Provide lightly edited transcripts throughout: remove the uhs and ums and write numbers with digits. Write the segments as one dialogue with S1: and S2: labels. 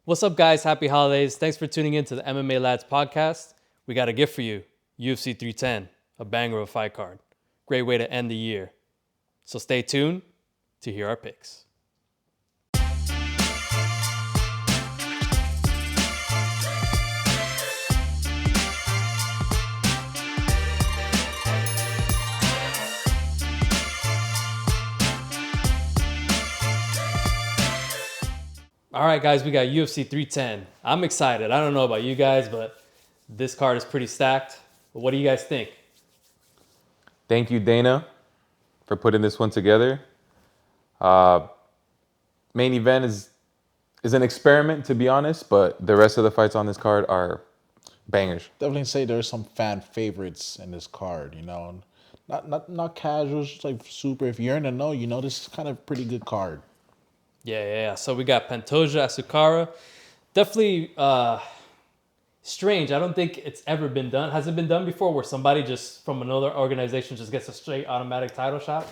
S1: What's up, guys? Happy holidays. Thanks for tuning in to the MMA LADS podcast. We got a gift for you. UFC 310, a banger of a fight card. Great way to end the year. So stay tuned to hear our picks. All right, guys, we got UFC 310. I'm excited. I don't know about you guys, but this card is pretty stacked. But what do you guys think?
S2: Thank you, Dana, for putting this one together. Main event is an experiment, to be honest, but the rest of the fights on this card are bangers.
S3: Definitely say there's some fan favorites in this card, you know. Not casuals, just like super. If you're in the know, you know this is kind of a pretty good card.
S1: Yeah. So we got Pantoja, Asakura. Definitely strange. I don't think it's ever been done. Has it been done before where somebody just from another organization just gets a straight automatic title shot?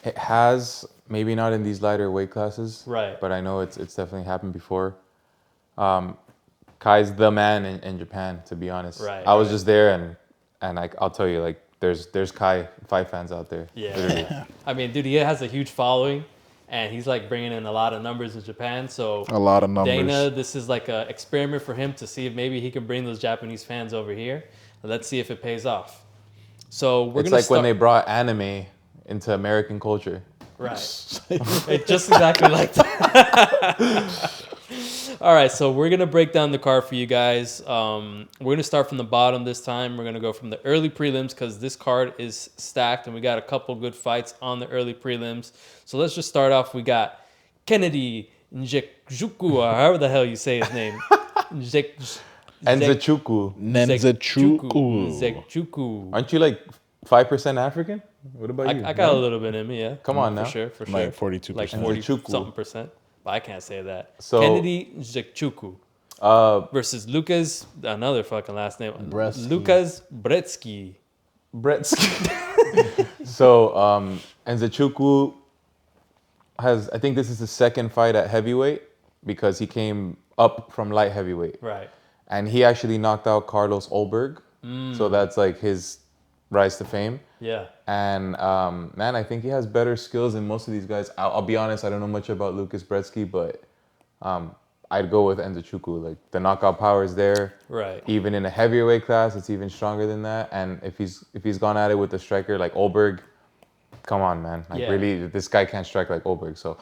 S2: It has, maybe not in these lighter weight classes,
S1: Right.
S2: but I know it's definitely happened before. Kai's the man in Japan, to be honest.
S1: Right,
S2: I was
S1: right.
S2: just there, and I'll tell you, like, there's Kai fight fans out there.
S1: Yeah.
S2: Literally.
S1: I mean, dude, he has a huge following, and he's like bringing in a lot of numbers in Japan. So
S3: A lot of numbers.
S1: Dana, this is like an experiment for him to see if maybe he can bring those Japanese fans over here. Let's see if it pays off. So we're
S2: It's
S1: gonna
S2: like
S1: start.
S2: when they brought anime into American culture.
S1: Right. It's just exactly like that. All right, so we're going to break down the card for you guys. We're going to start from the bottom this time. We're going to go from the early prelims because this card is stacked and we got a couple good fights on the early prelims. So let's just start off. We got Kennedy Nzechukwu, or however the hell you say his name.
S2: Nzechukwu.
S3: Nzechukwu.
S2: Aren't you like 5% African? What about you?
S1: I got a little bit in me, yeah.
S2: Come on now.
S1: For sure.
S3: Like 42%.
S1: Like 40-something percent. But I can't say that.
S2: So-
S1: Kennedy Nzechukwu versus Lucas, another fucking last name.
S3: Bretsky.
S1: Lucas Bretsky.
S2: Bretsky. So, Nzechukwu I think this is his second fight at heavyweight because he came up from light heavyweight.
S1: Right.
S2: And he actually knocked out Carlos Olberg. So that's like his rise to fame.
S1: Yeah.
S2: And man, I think he has better skills than most of these guys. I'll be honest, I don't know much about Lucas Bretsky, but I'd go with Nzechukwu. Like the knockout power is there.
S1: Right.
S2: Even in a heavier weight class, it's even stronger than that. And if he's gone at it with a striker like Olberg, come on, man. Like
S1: Yeah.
S2: really, this guy can't strike like Olberg. So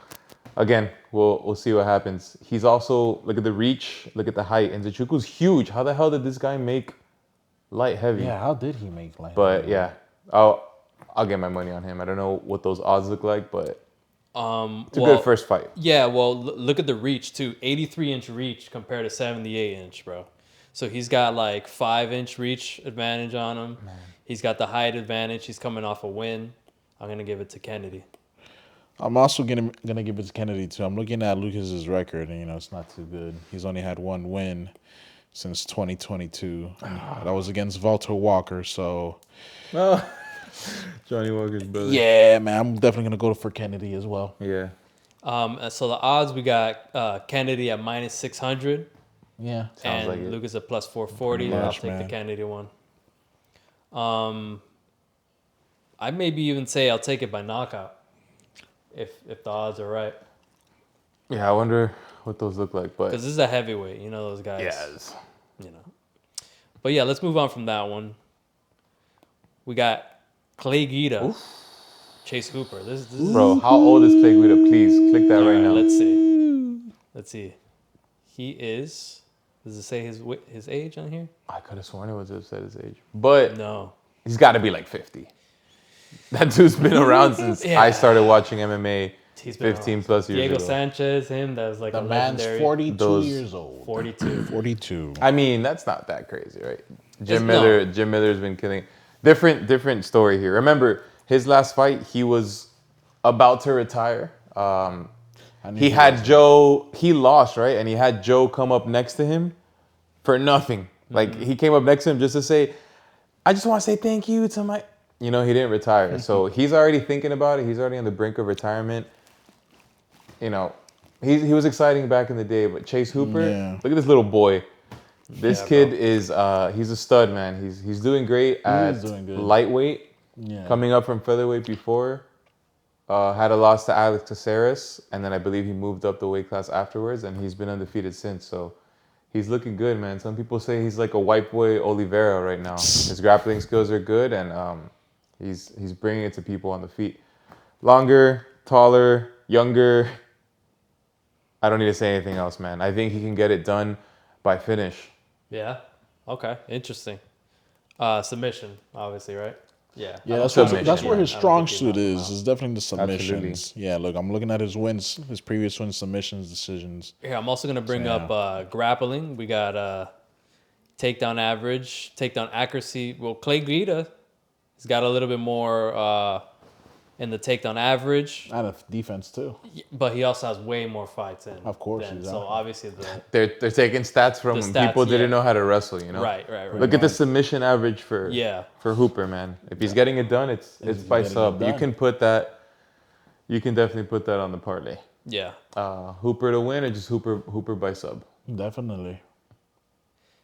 S2: again, we'll see what happens. He's also, look at the reach, look at the height. Nzechukwu's huge. How the hell did this guy make light heavy?
S3: Yeah, how did he make like
S2: But yeah, I'll get my money on him. I don't know what those odds look like, but it's a good first fight.
S1: Yeah, well, look at the reach, too. 83-inch reach compared to 78-inch, bro. So he's got like 5-inch reach advantage on him. Man. He's got the height advantage. He's coming off a win. I'm going to give it to Kennedy.
S3: I'm also gonna give it to Kennedy too. I'm looking at Lucas's record, and it's not too good. He's only had one win since 2022. And that was against Walter Walker. So
S2: Johnny Walker's brother.
S3: yeah, man, I'm definitely gonna go for Kennedy as well.
S2: Yeah.
S1: So the odds, we got Kennedy at minus 600.
S3: Yeah,
S1: And
S2: like it.
S1: Lucas at plus 440.
S3: Pretty
S1: I'll
S3: much,
S1: take the
S3: man.
S1: Kennedy one. I'd maybe even say I'll take it by knockout if the odds are right.
S2: Yeah, I wonder what those look like. But
S1: Because this is a heavyweight, you know those guys.
S2: yes.
S1: You know. But yeah, let's move on from that one. We got Clay Guida, Chase Hooper. This is
S2: Bro, how old is Clay Guida? Please click that
S1: all
S2: right
S1: right,
S2: now.
S1: Let's see. He is. Does it say his age on here?
S2: I could have sworn it was said his age. But
S1: No.
S2: he's got to be like 50. That dude's been around since
S1: Yeah.
S2: I started watching MMA
S1: He's been
S2: 15
S1: around.
S2: plus years
S1: Diego
S2: ago.
S1: Sanchez, him, that was like
S3: the
S1: a
S3: man's
S1: legendary.
S3: 42
S2: Those-
S3: years old.
S1: 42.
S3: 42.
S2: I mean, that's not that crazy, right? Jim
S1: no.
S2: Miller, Jim Miller's been killing. Different story here. Remember, his last fight, he was about to retire. He had Joe, he lost, right? And he had Joe come up next to him for nothing. Like, he came up next to him just to say, I just want to say thank you to my... You know, he didn't retire. So he's already thinking about it. He's already on the brink of retirement. You know, he was exciting back in the day, but Chase Hooper,
S3: Yeah.
S2: look at this little boy. This
S1: Yeah,
S2: kid
S1: bro.
S2: is he's a stud, man. He's doing great at
S3: doing good.
S2: lightweight.
S3: Yeah.
S2: Coming up from featherweight before. Had a loss to Alex Caceres, and then I believe he moved up the weight class afterwards, and he's been undefeated since. So he's looking good, man. Some people say he's like a white boy Oliveira right now. His grappling skills are good, and he's bringing it to people on the feet. Longer, taller, younger. I don't need to say anything else, man. I think he can get it done by finish.
S1: Yeah. Okay. Interesting. Submission, obviously, right? Yeah.
S3: Yeah, that's
S2: Submission,
S3: where his
S1: I don't
S3: strong
S1: think he
S3: suit
S1: knocked him
S3: is.
S1: out.
S3: Is definitely the submissions.
S2: Absolutely.
S3: Yeah, look, I'm looking at his wins, his previous wins, submissions, decisions.
S1: Here, I'm also gonna bring up grappling. We got takedown average, takedown accuracy. Well, Clay Guida, he's got a little bit more in the takedown average,
S3: Out of defense too.
S1: but he also has way more fights in.
S3: Of course,
S1: than-
S3: exactly.
S1: So obviously
S2: They're taking stats from
S1: The
S2: when
S1: stats,
S2: people didn't
S1: yeah.
S2: know how to wrestle, you know?
S1: right.
S2: Look at the submission average for
S1: Yeah.
S2: for Hooper, man. If he's getting it done, it's by
S3: getting it
S2: sub. You
S3: done.
S2: can put that. You can definitely put that on the parlay.
S1: Yeah.
S2: Hooper to win or just Hooper by sub.
S3: Definitely.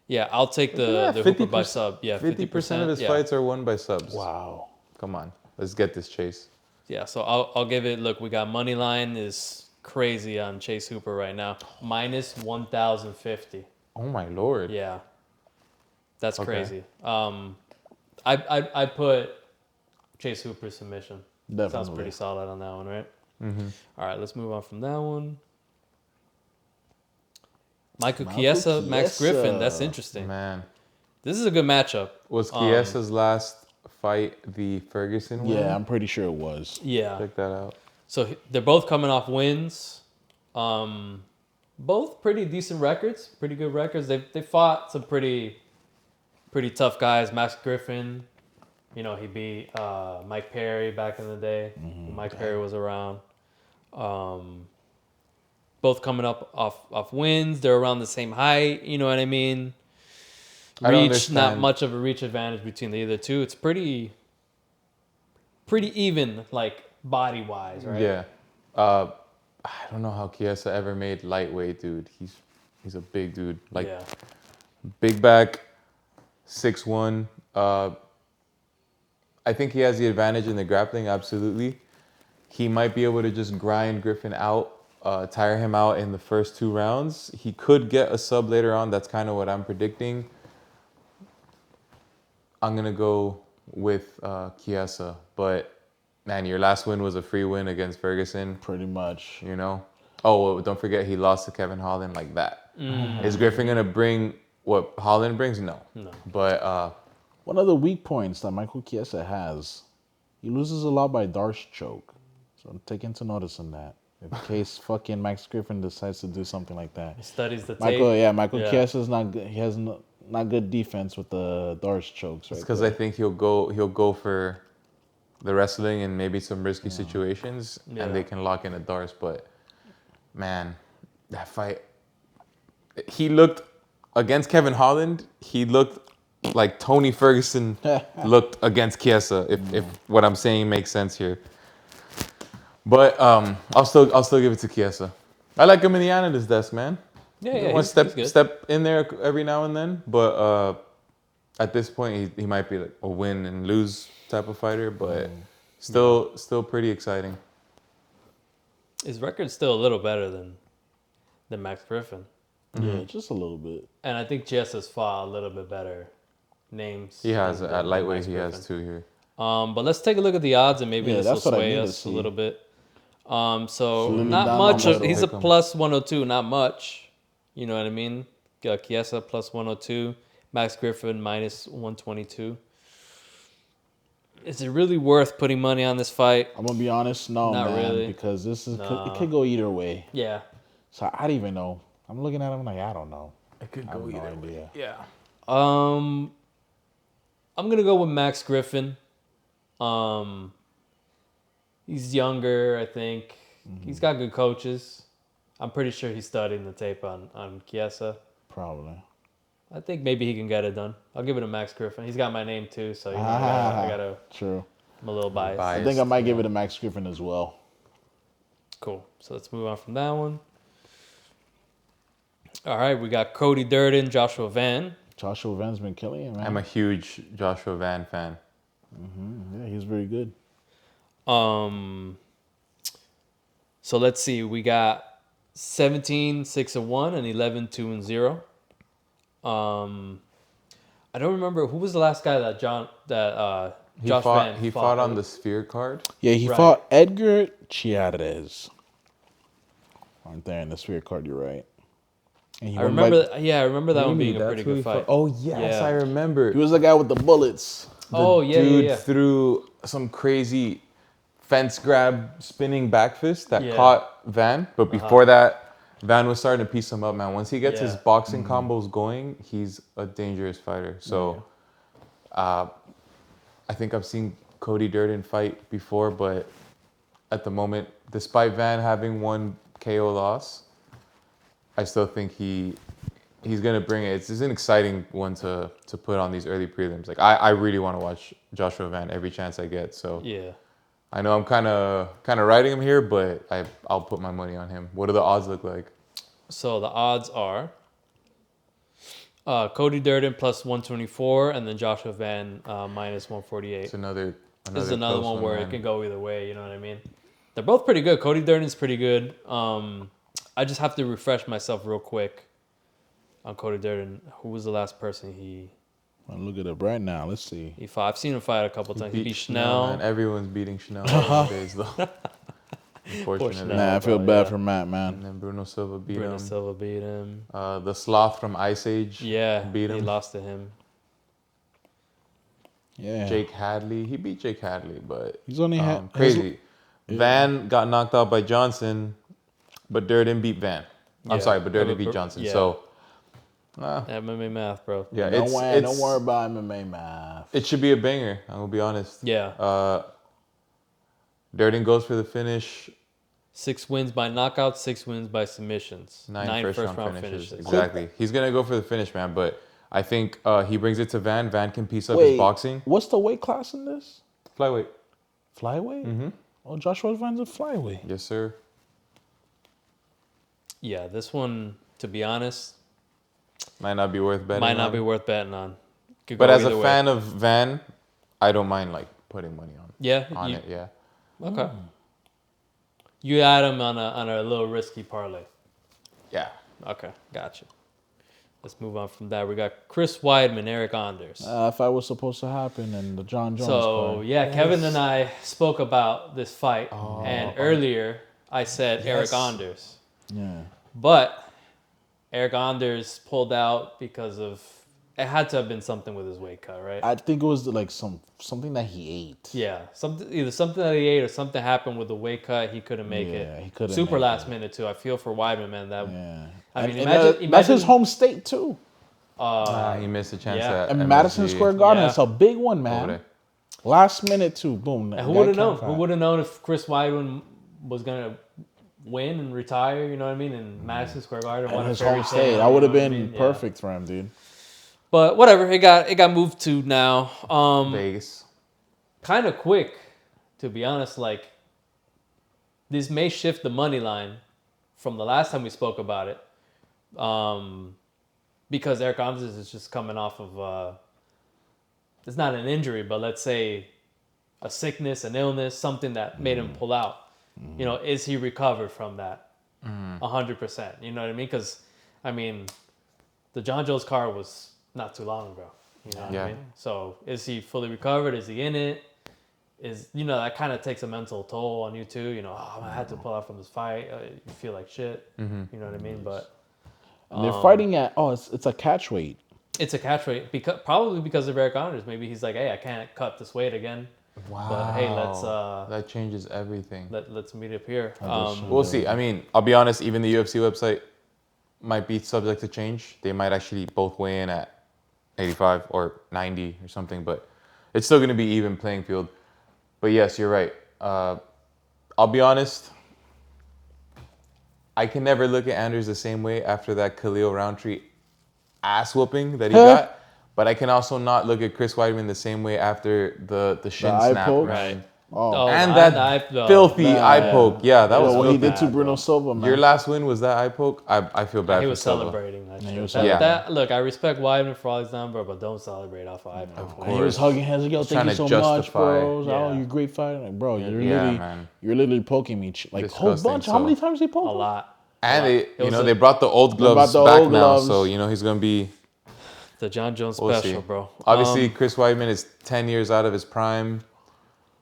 S1: Yeah, I'll take the Hooper by sub. Yeah,
S2: 50% of his
S1: yeah.
S2: fights are won by subs.
S3: Wow.
S2: Come on, let's get this, Chase.
S1: Yeah, so I'll give it. Look, we got money line is crazy on Chase Hooper right now, minus 1,050.
S2: Oh my lord.
S1: Yeah, that's
S2: Okay.
S1: crazy. I put Chase Hooper submission. Sounds
S3: Definitely.
S1: pretty solid on that one, right?
S2: Mm-hmm.
S1: All right, let's move on from that one. Michael
S3: Michael
S1: Chiesa, Max
S3: Chiesa.
S1: Griffin. That's interesting.
S2: Man,
S1: This is a good matchup.
S2: was Chiesa's last fight the Ferguson one?
S3: Yeah, I'm pretty sure it was.
S1: Yeah.
S2: Check that out.
S1: So they're both coming off wins. Both pretty decent records, pretty good records. They fought some pretty tough guys. Max Griffin, he beat Mike Perry back in the day. Mike Perry was around. Both coming up off wins. They're around the same height. You know what I mean?
S2: I don't
S1: Reach, not
S2: understand.
S1: much of a reach advantage between the other two. It's pretty even, like body wise, right?
S2: Yeah. I don't know how Chiesa ever made lightweight, dude. He's a big dude. Like
S1: yeah.
S2: big back, 6'1". I think he has the advantage in the grappling, absolutely. He might be able to just grind Griffin out, tire him out in the first 2 rounds. He could get a sub later on. That's kind of what I'm predicting. I'm going to go with Chiesa. But, man, your last win was a free win against Ferguson,
S3: Pretty much.
S2: you know? Oh, well, don't forget he lost to Kevin Holland like that. Is Griffin going to bring what Holland brings? No. But
S3: One of the weak points that Michael Chiesa has, he loses a lot by Darce choke. So take into notice on that. In case fucking Max Griffin decides to do something like that.
S1: He studies the tape.
S3: Michael
S1: Yeah.
S3: Chiesa's not good. He has not good defense with the Darce chokes, right?
S2: it's because I think he'll go for the wrestling and maybe some risky situations,
S1: Yeah.
S2: and they can lock in a Darce. But man, that fight, he looked against Kevin Holland. He looked like Tony Ferguson looked against Chiesa. If what I'm saying makes sense here. But I'll still give it to Chiesa. I like him in the analyst desk, man.
S1: Yeah,
S2: One
S1: he's good.
S2: step in there every now and then, but at this point he might be like a win and lose type of fighter, but still pretty exciting.
S1: His record's still a little better than Max Griffin.
S3: Yeah, just a little bit.
S1: And I think Chiesa's fought a little bit better names.
S2: He has
S1: than
S2: at lightweight.
S1: Max
S2: He
S1: Griffin.
S2: has 2 here.
S1: But let's take a look at the odds and maybe
S3: Yeah,
S1: this will
S3: that's what I
S1: sway
S3: need to
S1: us a
S3: see.
S1: little bit. So
S3: Slim it
S1: not
S3: down
S1: much.
S3: a little.
S1: He's a
S2: Pick 'em.
S1: plus 102, not much. You know what I mean? Chiesa plus 102, Max Griffin minus 122. Is it really worth putting money on this fight?
S3: I'm gonna be honest, no,
S1: Not
S3: man,
S1: really.
S3: because this is
S1: Nah.
S3: it could go either way.
S1: Yeah.
S3: So I don't even know. I'm looking at him like I don't know.
S2: It could
S3: I have no idea.
S2: Yeah.
S1: I'm gonna go with Max Griffin. He's younger, I think. He's got good coaches. I'm pretty sure he's studying the tape on Chiesa.
S3: Probably.
S1: I think maybe he can get it done. I'll give it to Max Griffin. He's got my name too, so
S3: True.
S1: I'm a little biased.
S3: I think I might give it to Max Griffin as well.
S1: Cool. So let's move on from that one. All right, we got Cody Durden, Joshua Van.
S3: Joshua Van's been killing it, man.
S2: I'm a huge Joshua Van fan.
S3: Yeah, he's very good.
S1: So let's see. We got 17, 6-1 and 11, 2-0. I don't remember who was the last guy that Josh Van
S2: He fought on the Sphere card.
S3: Yeah, he
S1: Right.
S3: fought Edgar Chiarez. Aren't there in the Sphere card? You're right. And he
S1: I
S3: won
S1: remember.
S3: by-
S1: I remember that one
S2: Really?
S1: being a pretty
S2: That's who
S1: good
S2: he
S1: fight.
S2: fought? Oh yes,
S1: Yeah.
S2: I remember.
S3: He was the guy with the bullets.
S2: Dude
S1: Yeah.
S2: threw some crazy fence grab spinning back fist that
S1: Yeah.
S2: caught Van. But before that, Van was starting to piece him up, man. Once he gets his
S1: Yeah.
S2: boxing combos going, he's a dangerous fighter. So I think I've seen Cody Durden fight before, but at the moment, despite Van having one KO loss, I still think he's gonna bring it. It's an exciting one to put on these early prelims. Like I really want to watch Joshua Van every chance I get. So
S1: Yeah.
S2: I know I'm kind of riding him here, but I'll put my money on him. What do the odds look like?
S1: So the odds are Cody Durden plus 124, and then Joshua Van minus 148.
S2: It's another
S1: This is another
S2: close
S1: one where
S2: man.
S1: it can go either way. You know what I mean? They're both pretty good. Cody Durden's pretty good. I just have to refresh myself real quick on Cody Durden. Who was the last person he
S3: I'll look it up right now. Let's see.
S1: fought? I've seen him fight a couple times. He beat Schnell.
S2: Man. Everyone's beating Schnell nowadays, though. Unfortunately.
S1: Schnell.
S3: Nah, I feel
S1: bro,
S3: bad
S1: yeah.
S3: for Matt, man.
S2: And then Bruno Silva beat
S1: Bruno
S2: him.
S1: Silva beat him.
S2: The Sloth from Ice Age beat
S1: He
S2: him.
S1: lost to him.
S3: Yeah.
S2: Jake Hadley. He beat Jake Hadley, but
S3: He's only had
S2: crazy. Van got knocked out by Johnson, but Durden beat Van. I'm
S1: Yeah.
S2: sorry, but Durden beat Johnson.
S1: Yeah.
S2: So,
S1: MMA math, bro.
S2: yeah,
S3: Don't
S2: it's
S3: worry about MMA math.
S2: it should be a banger. I'm gonna be honest.
S1: Yeah.
S2: Durden goes for the finish.
S1: 6 wins by knockouts, 6 wins by submissions.
S2: 9
S1: 9
S2: first round finishes.
S1: finishes.
S2: Exactly. He's gonna go for the finish, man. But I think he brings it to Van. Van can piece up
S3: Wait,
S2: his boxing.
S3: what's the weight class in this?
S2: Flyweight.
S3: Flyweight? Mm-hmm. Oh, Joshua Van's a flyweight.
S2: Yes, sir.
S1: Yeah, this one, to be honest,
S2: Might not be worth betting.
S1: might not
S2: on.
S1: be worth betting on. Could
S2: But
S1: go
S2: as a
S1: either way.
S2: fan of Van, I don't mind like putting money on
S1: yeah,
S2: it. Yeah.
S1: Okay. You had him on a little risky parlay.
S2: Yeah.
S1: Okay, gotcha. Let's move on from that. We got Chris Weidman, Eric Anders.
S3: Fight was supposed to happen in the John Jones
S1: So
S3: card.
S1: yeah, Kevin and I spoke about this fight, and earlier I said Eric Anders,
S3: Yeah.
S1: but Eric Anders pulled out because of it had to have been something with his weight cut, right?
S3: I think it was like something that he ate.
S1: Yeah, either something that he ate or something happened with the weight cut. He couldn't make
S3: Yeah,
S1: it.
S3: he couldn't
S1: Super
S3: make
S1: last
S3: it.
S1: minute too. I feel for Weidman, man. That
S3: Yeah.
S1: I mean,
S3: And
S1: imagine
S3: that's his home state too.
S2: He missed a chance
S1: yeah.
S2: at
S3: And
S2: MSG
S3: Madison Square Garden,
S1: Yeah.
S3: it's a big one,
S2: over
S3: man.
S2: there.
S3: Last minute too, boom.
S1: And who would have known? Who would have known if Chris Weidman was gonna win and retire? You know what I mean? In Madison Square Garden,
S3: And
S1: what a
S3: his
S1: fairy
S3: home
S1: tale,
S3: state,
S1: you
S3: that would have
S1: know what I
S3: been
S1: mean? Yeah.
S3: perfect for him, dude.
S1: But whatever, it got moved to now.
S2: Vegas.
S1: Kind of quick, to be honest. Like this may shift the money line from the last time we spoke about it, because Eric Anders is just coming off of it's not an injury, but let's say a sickness, an illness, something that made him pull out. You know, is he recovered from that? 100%. You know what I mean? Because I mean, the John Jones card was not too long ago. You know what I mean? So is he fully recovered? Is he in it? Is, you know, that kind of takes a mental toll on you too. You know, oh, I had to pull out from this fight. You feel like shit. You know what I mean? But
S3: And they're fighting at it's a catch weight.
S1: it's a catch weight probably because of Eric Anders. Maybe he's like, hey, I can't cut this weight again.
S2: Wow.
S1: But hey, let's
S2: that changes everything.
S1: let's meet up here.
S2: We'll see. I mean, I'll be honest, even the UFC website might be subject to change. They might actually both weigh in at 85 or 90 or something, but it's still going to be even playing field. But yes, you're right. I'll be honest. I can never look at Anders the same way after that Khalil Roundtree ass whooping that he got. But I can also not look at Chris Weidman the same way after the shin
S3: eye
S2: snap.
S3: poke?
S2: Right.
S3: Oh,
S2: And
S1: the
S2: that
S1: eye-
S2: filthy
S3: Nah,
S2: eye
S3: yeah.
S2: poke. Yeah, that
S3: you
S2: was
S3: know what he
S2: filthy.
S3: did to Bruno Silva, man.
S2: Your last win was that eye poke. I feel bad
S1: He
S2: for
S1: was
S2: Silva.
S1: celebrating that
S3: he
S1: shit.
S3: was
S1: That,
S2: celebrating.
S1: that, look, I respect Weidman for all he's done, bro, but don't celebrate off of iPhone.
S2: Of
S3: And he was
S2: course.
S3: hugging hands like, yo,
S2: He's
S3: thank you
S2: trying
S3: so
S2: to
S3: much,
S2: justify.
S3: bro. Oh,
S1: Yeah.
S3: you're a great fighter. Like, bro,
S2: Yeah, man.
S3: you're literally poking me. Like, whole
S2: Disgusting,
S3: bunch.
S2: so-
S3: How many times he poked
S1: A
S3: him?
S1: lot.
S2: And
S1: It
S2: they,
S1: was
S2: they brought the old gloves
S3: the
S2: back
S3: old
S2: now,
S3: gloves.
S2: so he's gonna be.
S1: The John Jones
S2: We'll
S1: special,
S2: see.
S1: bro.
S2: Obviously, Chris Weidman is 10 years out of his prime.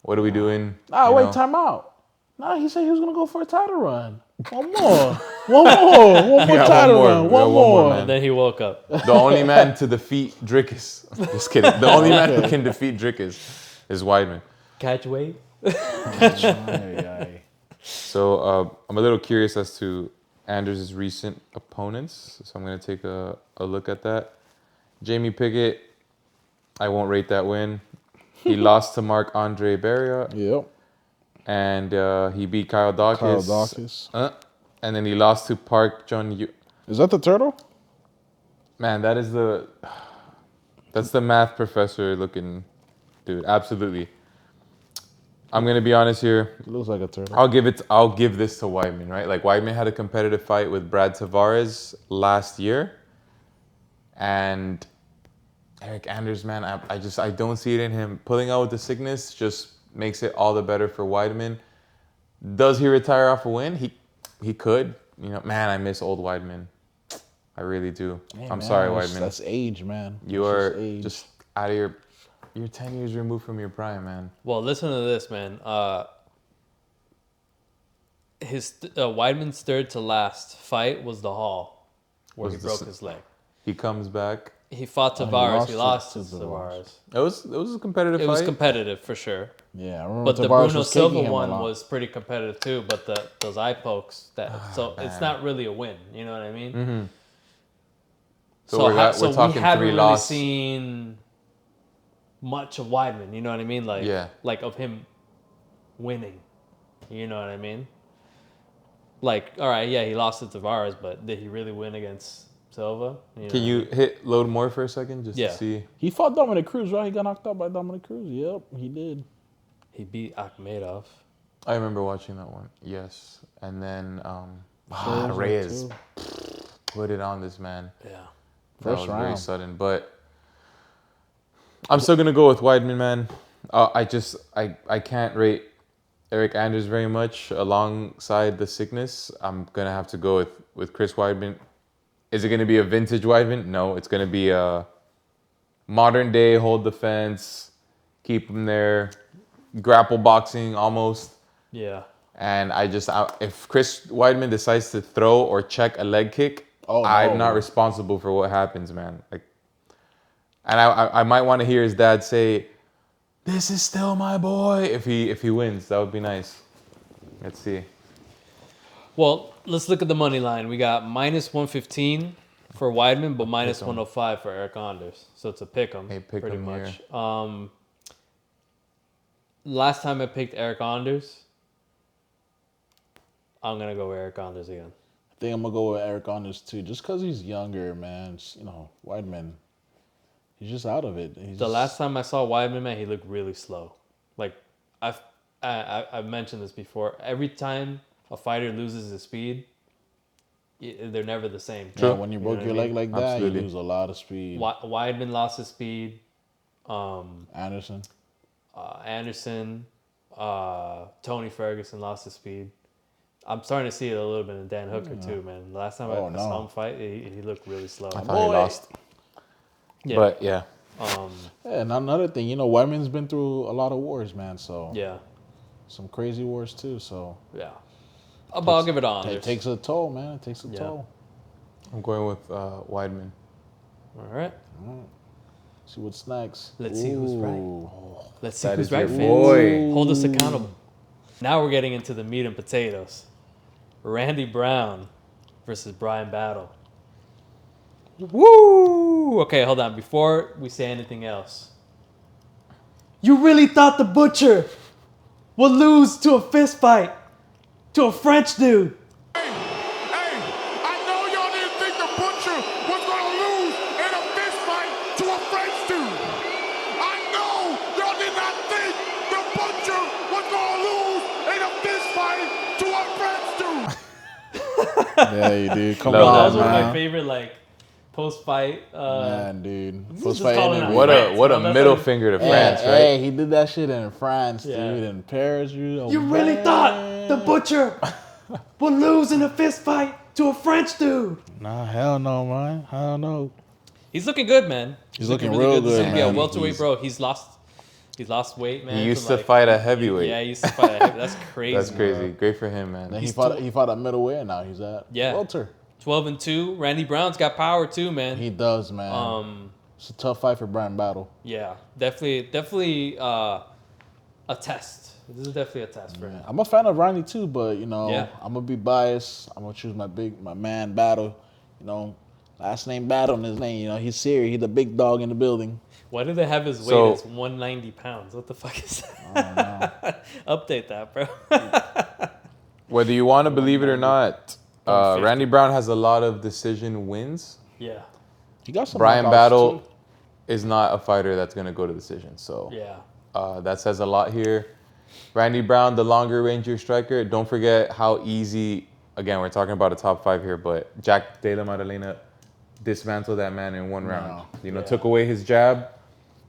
S2: What are we doing?
S3: Time out. Nah, he said he was going to go for a title run. One more. One more
S2: Yeah,
S3: title
S2: one more.
S3: run.
S2: Yeah,
S3: One
S2: one more,
S3: more.
S2: man.
S1: And then he woke up.
S2: The only man to defeat Drickus. Just kidding. The only man who can defeat Drickus is Weidman.
S1: Catch weight.
S2: So I'm a little curious as to Anders' recent opponents. So I'm going to take a look at that. Jamie Pickett, I won't rate that win. He lost to Marc-Andre Barria.
S3: Yep.
S2: And he beat Kyle Dawkins. And then he lost to Park Jun-Yu.
S3: Is that the turtle?
S2: Man, that's the math professor looking dude. Absolutely. I'm gonna be honest here.
S3: It looks like a turtle.
S2: I'll give this to Weidman, right? Like Weidman had a competitive fight with Brad Tavares last year, and Eric Anders, man, I don't see it in him. Pulling out with the sickness just makes it all the better for Weidman. Does he retire off a win? He could. Man, I miss old Weidman. I really do.
S3: Hey,
S2: I'm
S3: man,
S2: sorry, Weidman.
S3: That's age, man.
S2: You
S3: That's
S2: are
S3: age.
S2: just out of you're 10 years removed from your prime, man.
S1: Well, listen to this, man. Weidman's third to last fight was the Hall, where he broke his leg.
S2: He comes back.
S1: He fought Tavares. He lost to Tavares.
S2: It was a competitive fight.
S1: It was competitive for sure.
S3: Yeah, I remember
S1: But the
S3: Tavares
S1: Bruno
S3: was kicking
S1: Silva
S3: him a
S1: one
S3: lot.
S1: was pretty competitive too. But those eye pokes, it's not really a win. You know what I mean?
S2: Mm-hmm.
S1: So
S2: we're talking
S1: we haven't
S2: 3
S1: really
S2: loss.
S1: seen much of Weidman. You know what I mean? Like of him winning. You know what I mean? Like, all right, yeah, he lost to Tavares, but did he really win against Silva?
S2: Can you hit load more for a second just
S1: Yeah.
S2: to see?
S3: He fought Dominic Cruz, right? He got knocked out by Dominic Cruz. Yep, he did.
S1: He beat Akhmedov.
S2: I remember watching that one. Yes. And then
S3: Reyes
S2: Reyes
S3: too.
S2: put it on this man.
S1: Yeah.
S2: That
S3: First
S2: was very
S3: round.
S2: sudden, but I'm still gonna go with Weidman, man. I can't rate Eric Anders very much alongside the sickness. I'm gonna have to go with Chris Weidman. Is it gonna be a vintage Weidman? No, it's gonna be a modern day hold the fence, keep him there, grapple boxing almost.
S1: Yeah.
S2: And if Chris Weidman decides to throw or check a leg kick, I'm not responsible for what happens, man. And I might want to hear his dad say, "This is still my boy." If he wins, that would be nice. Let's see.
S1: Well, let's look at the money line. We got minus 115 for Weidman, but minus 105 for Eric Anders. So it's a pick 'em,
S2: Hey, pick
S1: pretty
S2: 'em
S1: much. Last time I picked Eric Anders, I'm gonna go with Eric Anders again.
S3: I think I'm gonna go with Eric Anders too, just because he's younger, man. Weidman, he's just out of it.
S1: Last time I saw Weidman, man, he looked really slow. Like I've mentioned this before. Every time a fighter loses his speed, they're never the same.
S3: Yeah, when you broke your leg like that,
S2: Absolutely.
S3: you lose a lot of speed.
S1: Weidman lost his speed.
S3: Anderson.
S1: Anderson, Tony Ferguson lost his speed. I'm starting to see it a little bit in Dan Hooker too, man. Last time I saw him fight, he looked really slow.
S2: I thought he lost.
S1: Yeah.
S2: But yeah.
S3: And another thing, Weidman's been through a lot of wars, man. So
S1: Yeah.
S3: some crazy wars too. So
S1: Yeah. I'll give it on.
S3: it takes a toll, man. It takes a
S1: Yeah.
S3: toll.
S2: I'm going with Weidman.
S1: All right.
S3: See what's next.
S1: Let's see who's right.
S3: Ooh.
S1: Let's see
S2: That
S1: who's
S2: is
S1: right,
S2: your
S1: fans.
S2: boy.
S1: Hold us accountable. Now we're getting into the meat and potatoes. Randy Brown versus Brian Battle. Woo! Okay, hold on. Before we say anything else, you really thought the Butcher would lose to a fist fight to a French dude?
S4: Hey, I know y'all didn't think the Butcher was going to lose in a fist fight to a French dude. I know y'all did not think the Butcher was was gonna lose in a fist fight to a French dude.
S3: Yeah, you did. Come
S1: Bro, that
S3: on,
S1: was one of my
S3: man.
S1: favorite like post-fight.
S3: Man, dude.
S1: He's
S3: Post
S1: just
S3: fight
S1: calling
S3: interview.
S1: out France,
S2: What
S1: bro.
S2: a
S1: That's
S2: middle
S1: like-
S2: finger to
S3: Hey,
S2: France, right?
S3: hey, he did that shit in France,
S1: Yeah.
S3: dude. In Paris, dude. Oh,
S1: You really
S3: man.
S1: thought the butcher would lose in a fist fight to a French dude?
S3: Nah, hell no, man. Hell no.
S1: He's looking good, man.
S3: He's looking
S1: really
S3: real
S1: This is
S3: good,
S1: gonna be a
S3: man.
S1: welterweight, bro. He's lost weight, man.
S2: He used
S1: to
S2: to fight a heavyweight.
S1: Yeah, he used to fight a heavyweight. That's crazy.
S2: That's crazy.
S1: bro.
S2: Great for him, man.
S3: Then
S1: He's
S3: he fought at middleweight, and now he's at
S1: Yeah.
S3: welter.
S1: 12-2. Randy Brown's got power too, man.
S3: He does, man. It's a tough fight for Brian Battle.
S1: Yeah, definitely a test. This is definitely a test for him.
S3: I'm a fan of Ronnie too, but you know,
S1: Yeah.
S3: I'm gonna be biased. I'm gonna choose my man Battle. You know, last name Battle in his name. You know, he's serious. He's the big dog in the building.
S1: Why do they have his weight
S2: So-
S1: as 190 pounds? What the fuck is
S3: I don't know.
S1: that? Update that, bro.
S2: Whether you want to believe it or not,
S1: 150.
S2: Randy Brown has a lot of decision wins.
S1: Yeah,
S3: He got some.
S2: Brian
S3: knockouts,
S2: Battle
S3: too.
S2: is not a fighter that's going to go to decision. So
S1: yeah.
S2: that says a lot here. Randy Brown, the longer ranger striker. Don't forget how easy, again, we're talking about a top 5 here, but Jack De La Maddalena dismantled that man in one round. You know,
S1: Yeah.
S2: took away his jab,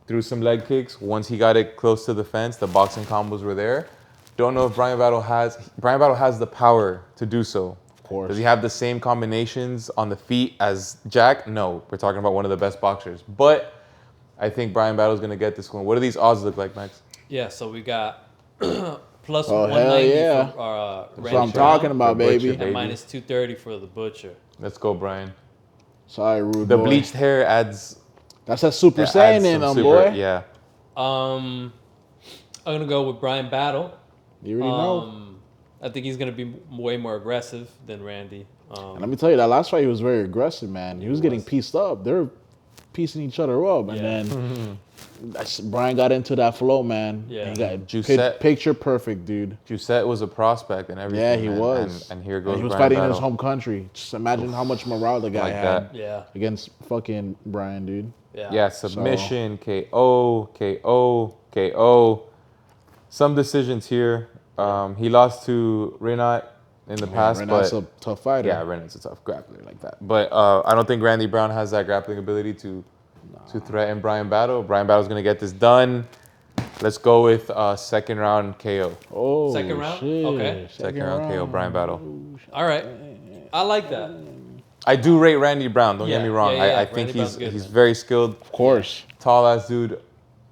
S2: threw some leg kicks. Once he got it close to the fence, the boxing combos were there. Don't know if Brian Battle has the power to do so.
S3: Of course.
S2: Does he have the same combinations on the feet as Jack? No. We're talking about one of the best boxers. But I think Brian Battle's going to get this one. What do these odds look like, Max?
S1: Yeah, so we got plus
S3: Oh, hell
S1: 190
S3: yeah.
S1: for
S3: That's
S1: Randy
S3: what I'm
S1: Brown
S3: talking about,
S2: The Butcher,
S3: baby.
S2: baby.
S1: and minus 230 for the Butcher.
S2: Let's go, Brian.
S3: Sorry, rude
S2: The
S3: boy.
S2: bleached hair adds...
S3: That's that Super
S2: adds
S3: Saiyan
S2: some
S3: in him,
S2: super-
S3: boy.
S2: Yeah.
S1: I'm gonna go with Brian Battle.
S3: You already know.
S1: I think he's gonna be way more aggressive than Randy.
S3: And let me tell you, that last fight he was very aggressive, man. He was getting pieced up. They were piecing each other up, and
S1: Yeah.
S3: then Brian got into that flow, man.
S1: Yeah.
S3: And he got
S2: Giuseppe-
S3: picture perfect, dude.
S2: Giuseppe was a prospect and everything.
S3: Yeah, he
S2: man.
S3: was.
S2: And here goes
S3: he was
S2: Brian
S3: fighting
S2: Battle.
S3: in his home country. Just imagine how much morale the guy
S2: Like
S3: had
S2: that.
S1: Yeah,
S3: against fucking Brian, dude.
S2: Yeah, submission, KO, KO, KO. Some decisions here. He lost to Renat in the past,
S3: Renat's
S2: but
S3: a tough fighter.
S2: yeah, Renat's a tough grappler like that. But I don't think Randy Brown has that grappling ability to threaten Brian Battle. Brian Battle's gonna get this done. Let's go with second round KO.
S3: Oh,
S1: Second round?
S3: shit.
S1: Okay.
S2: Second round KO, Brian Battle.
S1: all right. I like that.
S2: I do rate Randy Brown. Don't get
S1: Yeah,
S2: me wrong.
S1: yeah, yeah.
S2: I think
S1: Randy Brown's good,
S2: he's
S1: man.
S2: very skilled.
S3: Of course.
S2: Tall ass dude.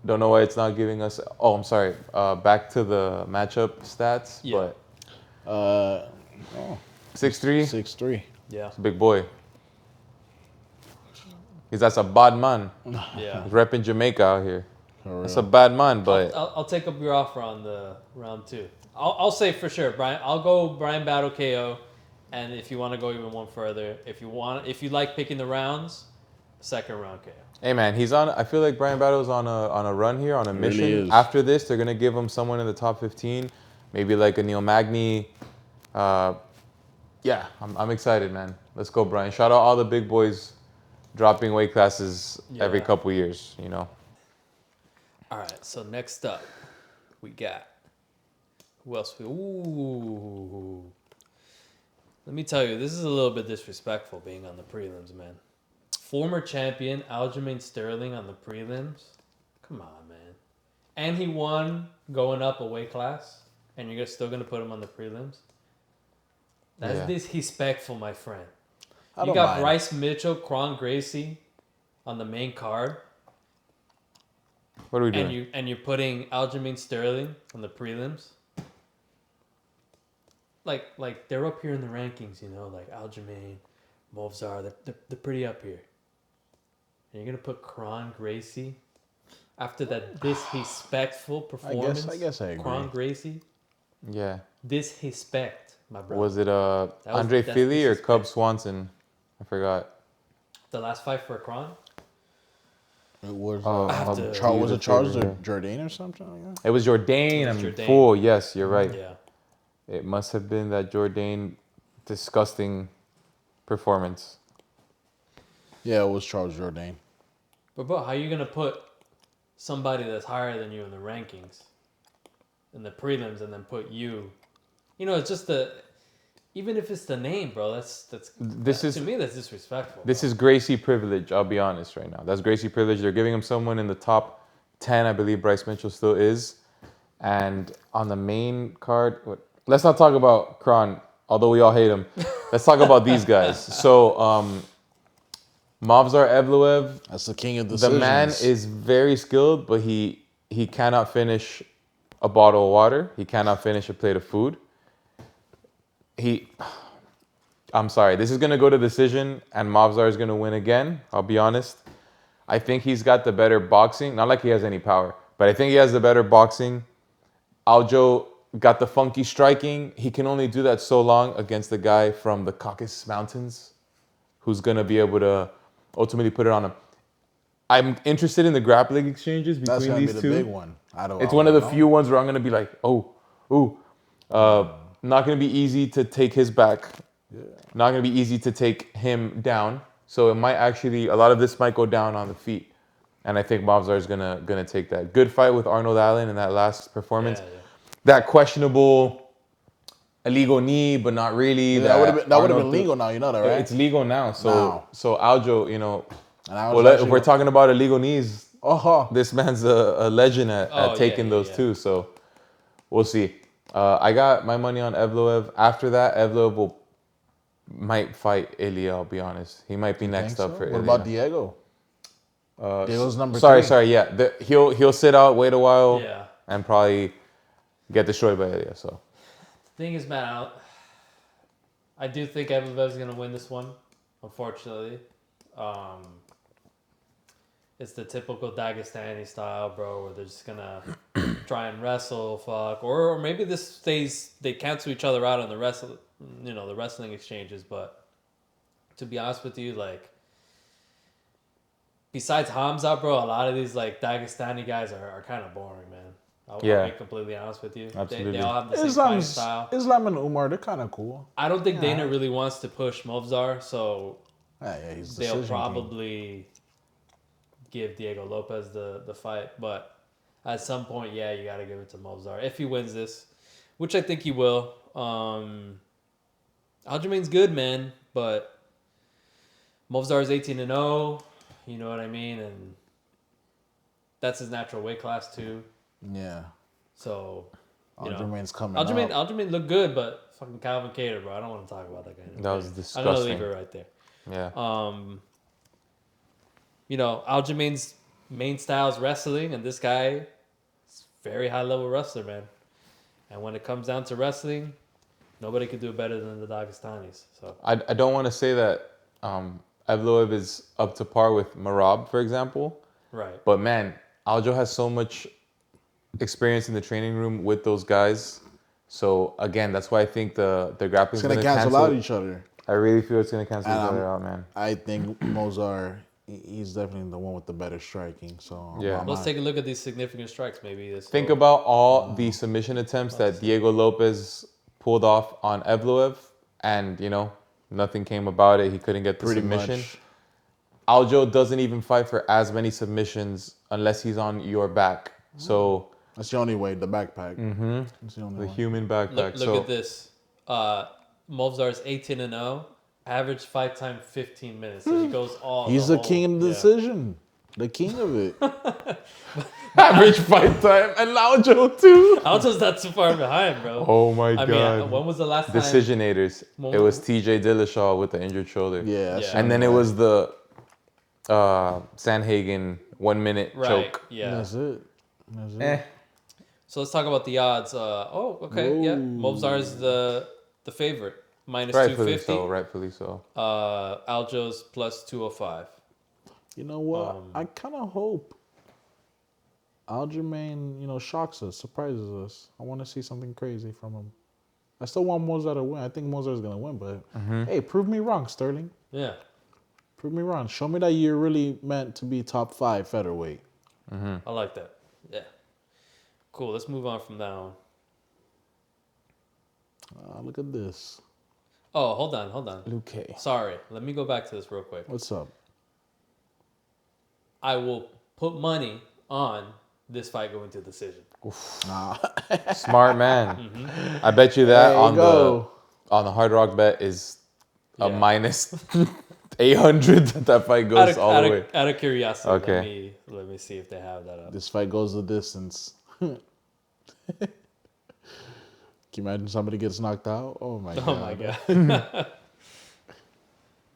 S2: Don't know why it's not giving us. Oh, I'm sorry. Back to the matchup stats.
S1: Yeah.
S2: But 6'3",
S3: 6'3".
S1: Yeah,
S2: big boy. That's a bad man.
S1: yeah.
S2: He's repping Jamaica out here.
S3: For
S2: That's
S3: real.
S2: a bad man, but
S1: I'll take up your offer on the round 2. I'll say for sure, Brian. I'll go Brian Battle KO, and if you want to go even one further, if you like picking the rounds, second round KO.
S2: hey man, he's on. I feel like Brian Battle's on a run here, on a
S3: really
S2: mission.
S3: is.
S2: After this, they're gonna give him someone in the top 15, maybe like a Neil Magny. Yeah, I'm excited, man. Let's go, Brian. Shout out all the big boys dropping weight classes every
S1: Yeah.
S2: couple years, you know.
S1: All right, so next up, we got who else? Ooh, let me tell you, this is a little bit disrespectful being on the prelims, man. Former champion Aljamain Sterling on the prelims. Come on, man. And he won going up a weight class, and you're still gonna put him on the prelims. That's
S2: Yeah.
S1: disrespectful, my friend.
S3: I
S1: You
S3: don't
S1: got
S3: mind.
S1: Bryce Mitchell, Kron Gracie on the main card.
S2: What are we doing?
S1: And you're putting Aljamain Sterling on the prelims. Like they're up here in the rankings, you know, like Aljamain, Movzar, they're pretty up here. And you're gonna put Kron Gracie after that disrespectful performance.
S3: I guess I agree.
S1: Kron Gracie,
S2: Yeah.
S1: disrespect, my brother.
S2: Was it
S1: was-
S2: Andre
S1: that's
S2: Fili or
S1: disrespect.
S2: Cub Swanson? I forgot.
S1: The last fight for Kron?
S3: It was,
S1: I have to-
S3: was it Charles
S2: Yeah.
S3: Jourdain or something like that?
S2: It was Jourdain. I'm
S1: Jourdain.
S2: full. Yes, you're right.
S1: Yeah.
S2: It must have been that Jourdain disgusting performance.
S3: Yeah, it was Charles Jourdain.
S1: But bro, how you gonna put somebody that's higher than you in the rankings in the prelims and then put you. It's just even if it's the name, bro. To me that's disrespectful.
S2: This is Gracie privilege. I'll be honest right now. That's Gracie privilege. They're giving him someone in the top 10. I believe Bryce Mitchell still is. And on the main card, let's not talk about Kron, although we all hate him. Let's talk about these guys. So, Movsar Evloev.
S3: That's the king of decisions.
S2: The man is very skilled, but he cannot finish a bottle of water. He cannot finish a plate of food. I'm sorry. This is going to go to decision, and Movsar is going to win again. I'll be honest. I think he's got the better boxing. Not like he has any power, but I think he has the better boxing. Aljo got the funky striking. He can only do that so long against the guy from the Caucasus Mountains who's going to be able to ultimately put it on him. I'm interested in the grappling exchanges between these two.
S3: That's going to be the big one.
S2: It's one of the few ones where I'm going to be like, not going to be easy to take his back. Yeah. Not going to be easy to take him down. So it might actually, a lot of this might go down on the feet. And I think Movsar is gonna take that. Good fight with Arnold Allen in that last performance. Yeah. That questionable illegal knee, but not really.
S3: Yeah, that would have been legal now, you know that, right?
S2: It's legal now. So Aljo, if we're talking about illegal knees, this man's a legend at taking those too. So we'll see. I got my money on Evloev. After that, Evloev might fight Ilya, I'll be honest. He might be next up for Ilya.
S3: What about Diego? Diego's number 3.
S2: Sorry, yeah. He'll sit out, wait a while, and probably get destroyed by Ilya. So,
S1: thing is, man, I do think Evloev's gonna win this one. Unfortunately, it's the typical Dagestani style, bro, where they're just gonna try and wrestle, or maybe they cancel each other out on the wrestling exchanges. But to be honest with you, like, besides Hamza, bro, a lot of these like Dagestani guys are kind of boring, man. I'll be completely honest with you.
S2: Absolutely.
S1: They all have the same fighting style.
S3: Islam and Umar, they're kind of cool.
S1: I don't think Dana really wants to push Movsar, so
S3: they'll
S1: probably give Diego Lopez the fight. But at some point, you got to give it to Movsar if he wins this, which I think he will. Aljamain's good, man, but Movsar is 18-0. You know what I mean? And that's his natural weight class too.
S3: Yeah.
S1: So,
S3: Aljamain's coming up.
S1: Aljamain looked good, but fucking Calvin Kattar, bro. I don't want to talk about that guy anymore.
S2: That was disgusting.
S1: I'm going to leave it right there.
S2: Yeah.
S1: Aljamain's main style is wrestling, and this guy is a very high-level wrestler, man. And when it comes down to wrestling, nobody could do it better than the Dagestanis. So
S2: I don't want to say that Evloev is up to par with Merab, for example.
S1: Right.
S2: But, man, Aljo has so much experience in the training room with those guys. So, again, that's why I think the grappling is going to
S3: cancel out each other.
S2: I really feel it's going to cancel each other out, man.
S3: I think Movsar, he's definitely the one with the better striking. So
S1: let's take a look at these significant strikes. Maybe
S2: think about all the submission attempts that Diego Lopez pulled off on Evloev, and nothing came about it. He couldn't get the submission.
S3: Much.
S2: Aljo doesn't even fight for as many submissions unless he's on your back. So
S3: that's the only way. The backpack.
S2: Mm-hmm.
S3: That's the only way.
S2: Human backpack.
S1: Look at this. Movsar is 18-0. Average fight time 15 minutes. So he goes all.
S3: He's the king of the decision. The king of it.
S2: Average fight time, and Aljo too.
S1: Aljo's not too far behind, bro.
S2: Oh my god!
S1: I mean, when was the last time?
S2: Decisionators. It was T.J. Dillashaw with the injured shoulder.
S3: Yeah.
S2: And then it was the Sanhagen 1 minute choke.
S1: Yeah.
S3: That's it.
S1: So let's talk about the odds. Okay. Yeah. Movsar is the favorite. Minus
S2: Rightfully
S1: 250.
S2: Rightfully so.
S1: Aljo's plus 205.
S3: You know what? I kind of hope Aljamain, shocks us, surprises us. I want to see something crazy from him. I still want Movsar to win. I think Movsar is going to win, but hey, prove me wrong, Sterling.
S1: Yeah.
S3: Prove me wrong. Show me that you're really meant to be top 5 featherweight.
S1: I like that. Yeah. Cool. Let's move on from that one.
S3: Look at this.
S1: Oh, hold on.
S2: Luke.
S1: Sorry. Let me go back to this real quick.
S3: What's up?
S1: I will put money on this fight going to decision.
S2: Smart man. I bet you that
S3: There you
S2: on
S3: go.
S2: the Hard Rock bet is a
S1: Yeah.
S2: minus 800 that fight goes all the way.
S1: Out of curiosity,
S2: Okay.
S1: let me see if they have that up.
S3: This fight goes the distance. Can you imagine somebody gets knocked out? Oh my god.
S1: Oh my god.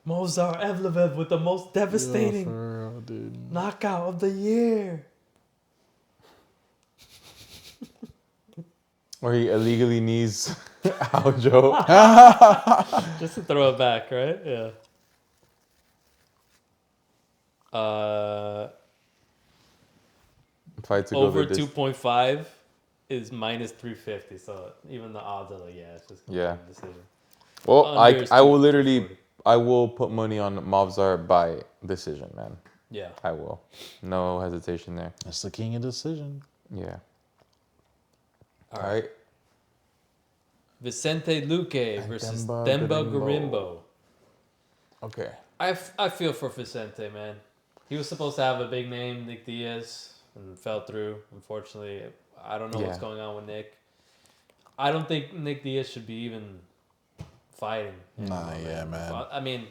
S1: Mozart Evloev with the most devastating
S3: For real, dude.
S1: knockout of the year.
S2: Or he illegally knees Aljo.
S1: Just to throw it back, right? Yeah.
S2: Fight to go
S1: Over
S2: the distance.
S1: 2.5 is minus 350. So even the odds are like, yeah, it's just going
S2: Yeah.
S1: to decision.
S2: Well,
S1: Under is
S2: I will
S1: 240.
S2: I will put money on Mavzar by decision, man.
S1: Yeah.
S2: I will. No hesitation there.
S3: That's the king of decision.
S2: Yeah.
S1: All
S2: All
S1: right.
S2: right.
S1: Vicente Luque versus
S2: Demba
S1: Demba
S2: Gorimbo.
S1: Gorimbo.
S2: Okay.
S1: I feel for Vicente, man. He was supposed to have a big name, Nick Diaz, and fell through. Unfortunately, I don't know what's
S2: Yeah.
S1: going on with Nick. I don't think Nick Diaz should be even fighting.
S3: Nah,
S1: anymore,
S3: yeah, man.
S1: Well, I mean,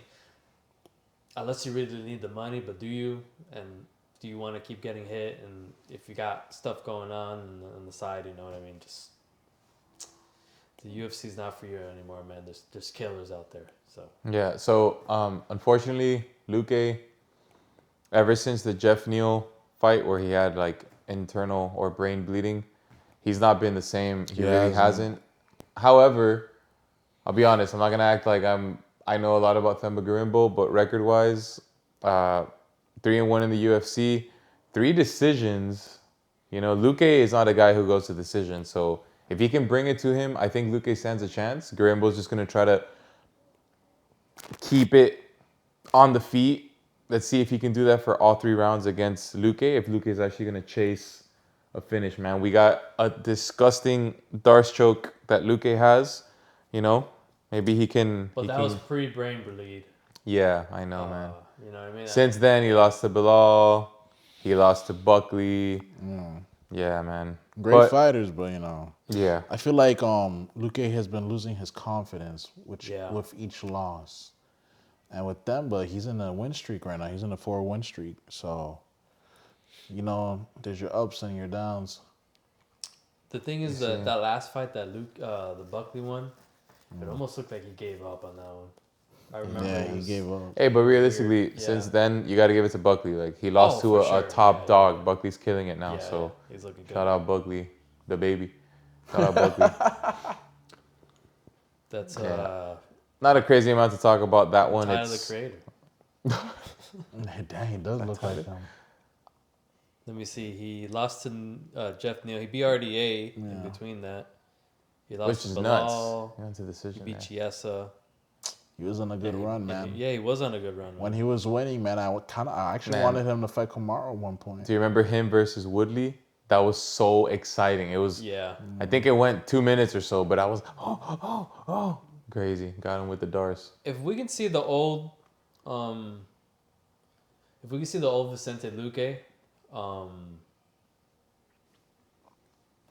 S1: unless you really need the money, but do you? And do you want to keep getting hit? And if you got stuff going on the side, you know what I mean? Just the UFC's not for you anymore, man. There's killers out there. So
S2: Yeah. So unfortunately, Luque, ever since the Jeff Neal fight where he had like internal or brain bleeding, he's not been the same. He really hasn't. However, I'll be honest. I'm not gonna act like I know a lot about Themba Gorimbo, but record-wise, 3-1 in the UFC, 3 decisions. You know, Luque is not a guy who goes to decision. So if he can bring it to him, I think Luque stands a chance. Gorimbo's just gonna try to keep it on the feet. Let's see if he can do that for all 3 rounds against Luque. If Luque is actually gonna chase a finish, man. We got a disgusting Darce choke that Luque has. You know, maybe he can.
S1: but
S2: he
S1: that
S2: can,
S1: was pre-brain bleed.
S2: Yeah, I know, man.
S1: You know what I mean?
S2: Since then, he lost to Bilal. He lost to Buckley. Yeah, man.
S3: Great
S2: But-
S3: fighters, but you know,
S2: Yeah.
S3: I feel like Luque has been losing his confidence
S1: Yeah.
S3: with each loss. And with Demba, he's in a win streak right now. He's in a 4-win streak. So, you know, there's your ups and your downs.
S1: The thing is that last fight that the Buckley won, it almost looked like he gave up on that one. I remember.
S3: Yeah,
S1: it
S3: he
S1: was-
S3: gave up.
S2: Hey, but realistically,
S1: Yeah.
S2: since then, you got to give it to Buckley. Like, he lost to
S1: for
S2: a
S1: sure.
S2: top
S1: Yeah,
S2: dog.
S1: yeah.
S2: Buckley's killing it now.
S1: Yeah,
S2: So,
S1: he's looking good.
S2: shout out Buckley, the baby. Shout out Buckley.
S1: That's
S2: Not a crazy amount to talk about that one.
S1: Tyler the
S2: It's
S1: Creator.
S3: Dang, he does look like him.
S1: Let me see. He lost to Jeff Neal. He beat RDA in between that. He lost
S2: which
S1: to
S2: is
S1: Bilal.
S2: nuts. He went to
S1: He
S2: decision
S1: beat
S2: there.
S1: Chiesa.
S3: He was on a good run,
S1: And
S3: man.
S1: he was on a good run.
S3: When he was winning, man, I actually
S2: Man.
S3: wanted him to fight Kamaru at one point.
S2: Do you remember him versus Woodley? That was so exciting. It was.
S1: Yeah.
S2: I think it went 2 minutes or so, but I was crazy. Got him with the Darce.
S1: If we can see the old, Vicente Luque,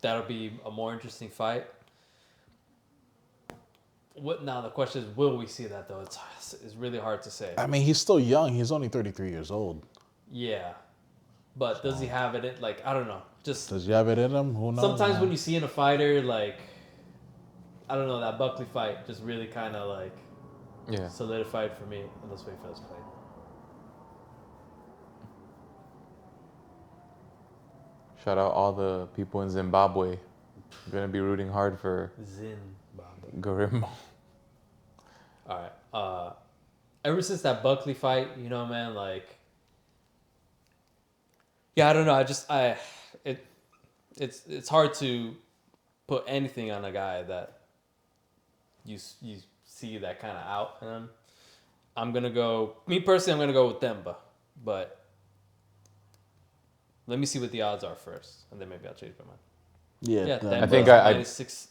S1: that'll be a more interesting fight. What now? The question is, will we see that though? It's really hard to say.
S3: I mean, he's still young. He's only 33 years old.
S1: Yeah, but does he have it? Like, I don't know. Just
S3: Does he have it in him? Who knows?
S1: sometimes
S3: man?
S1: when you see in a fighter, like, I don't know, that Buckley fight just really kind of like
S2: Yeah.
S1: solidified for me. Let's wait for this fight.
S2: Shout out all the people in Zimbabwe. I'm gonna be rooting hard for
S1: Zimbabwe.
S2: Gorimbo.
S1: All right. Ever since that Buckley fight, you know, man, like, yeah, I don't know. It's hard to put anything on a guy that you see that kind of out in him. Me personally, I'm gonna go with Demba, but let me see what the odds are first, and then maybe I'll change my mind.
S3: Yeah,
S1: Yeah,
S3: Demba.
S2: I think
S1: minus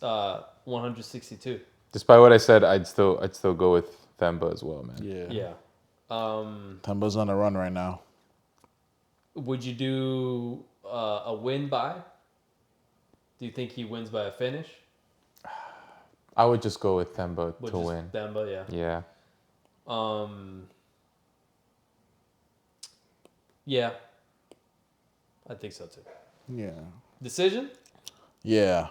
S1: 162.
S2: Despite what I said, I'd still go with Themba as well, man.
S3: Yeah.
S1: Yeah.
S3: Demba's on a run right now.
S1: Would you do a win by? Do you think he wins by a finish?
S2: I would just go with Themba
S1: Which
S2: to
S1: is
S2: win.
S1: Themba, yeah.
S2: Yeah.
S1: Yeah. I think so too.
S3: Yeah.
S1: Decision?
S3: Yeah.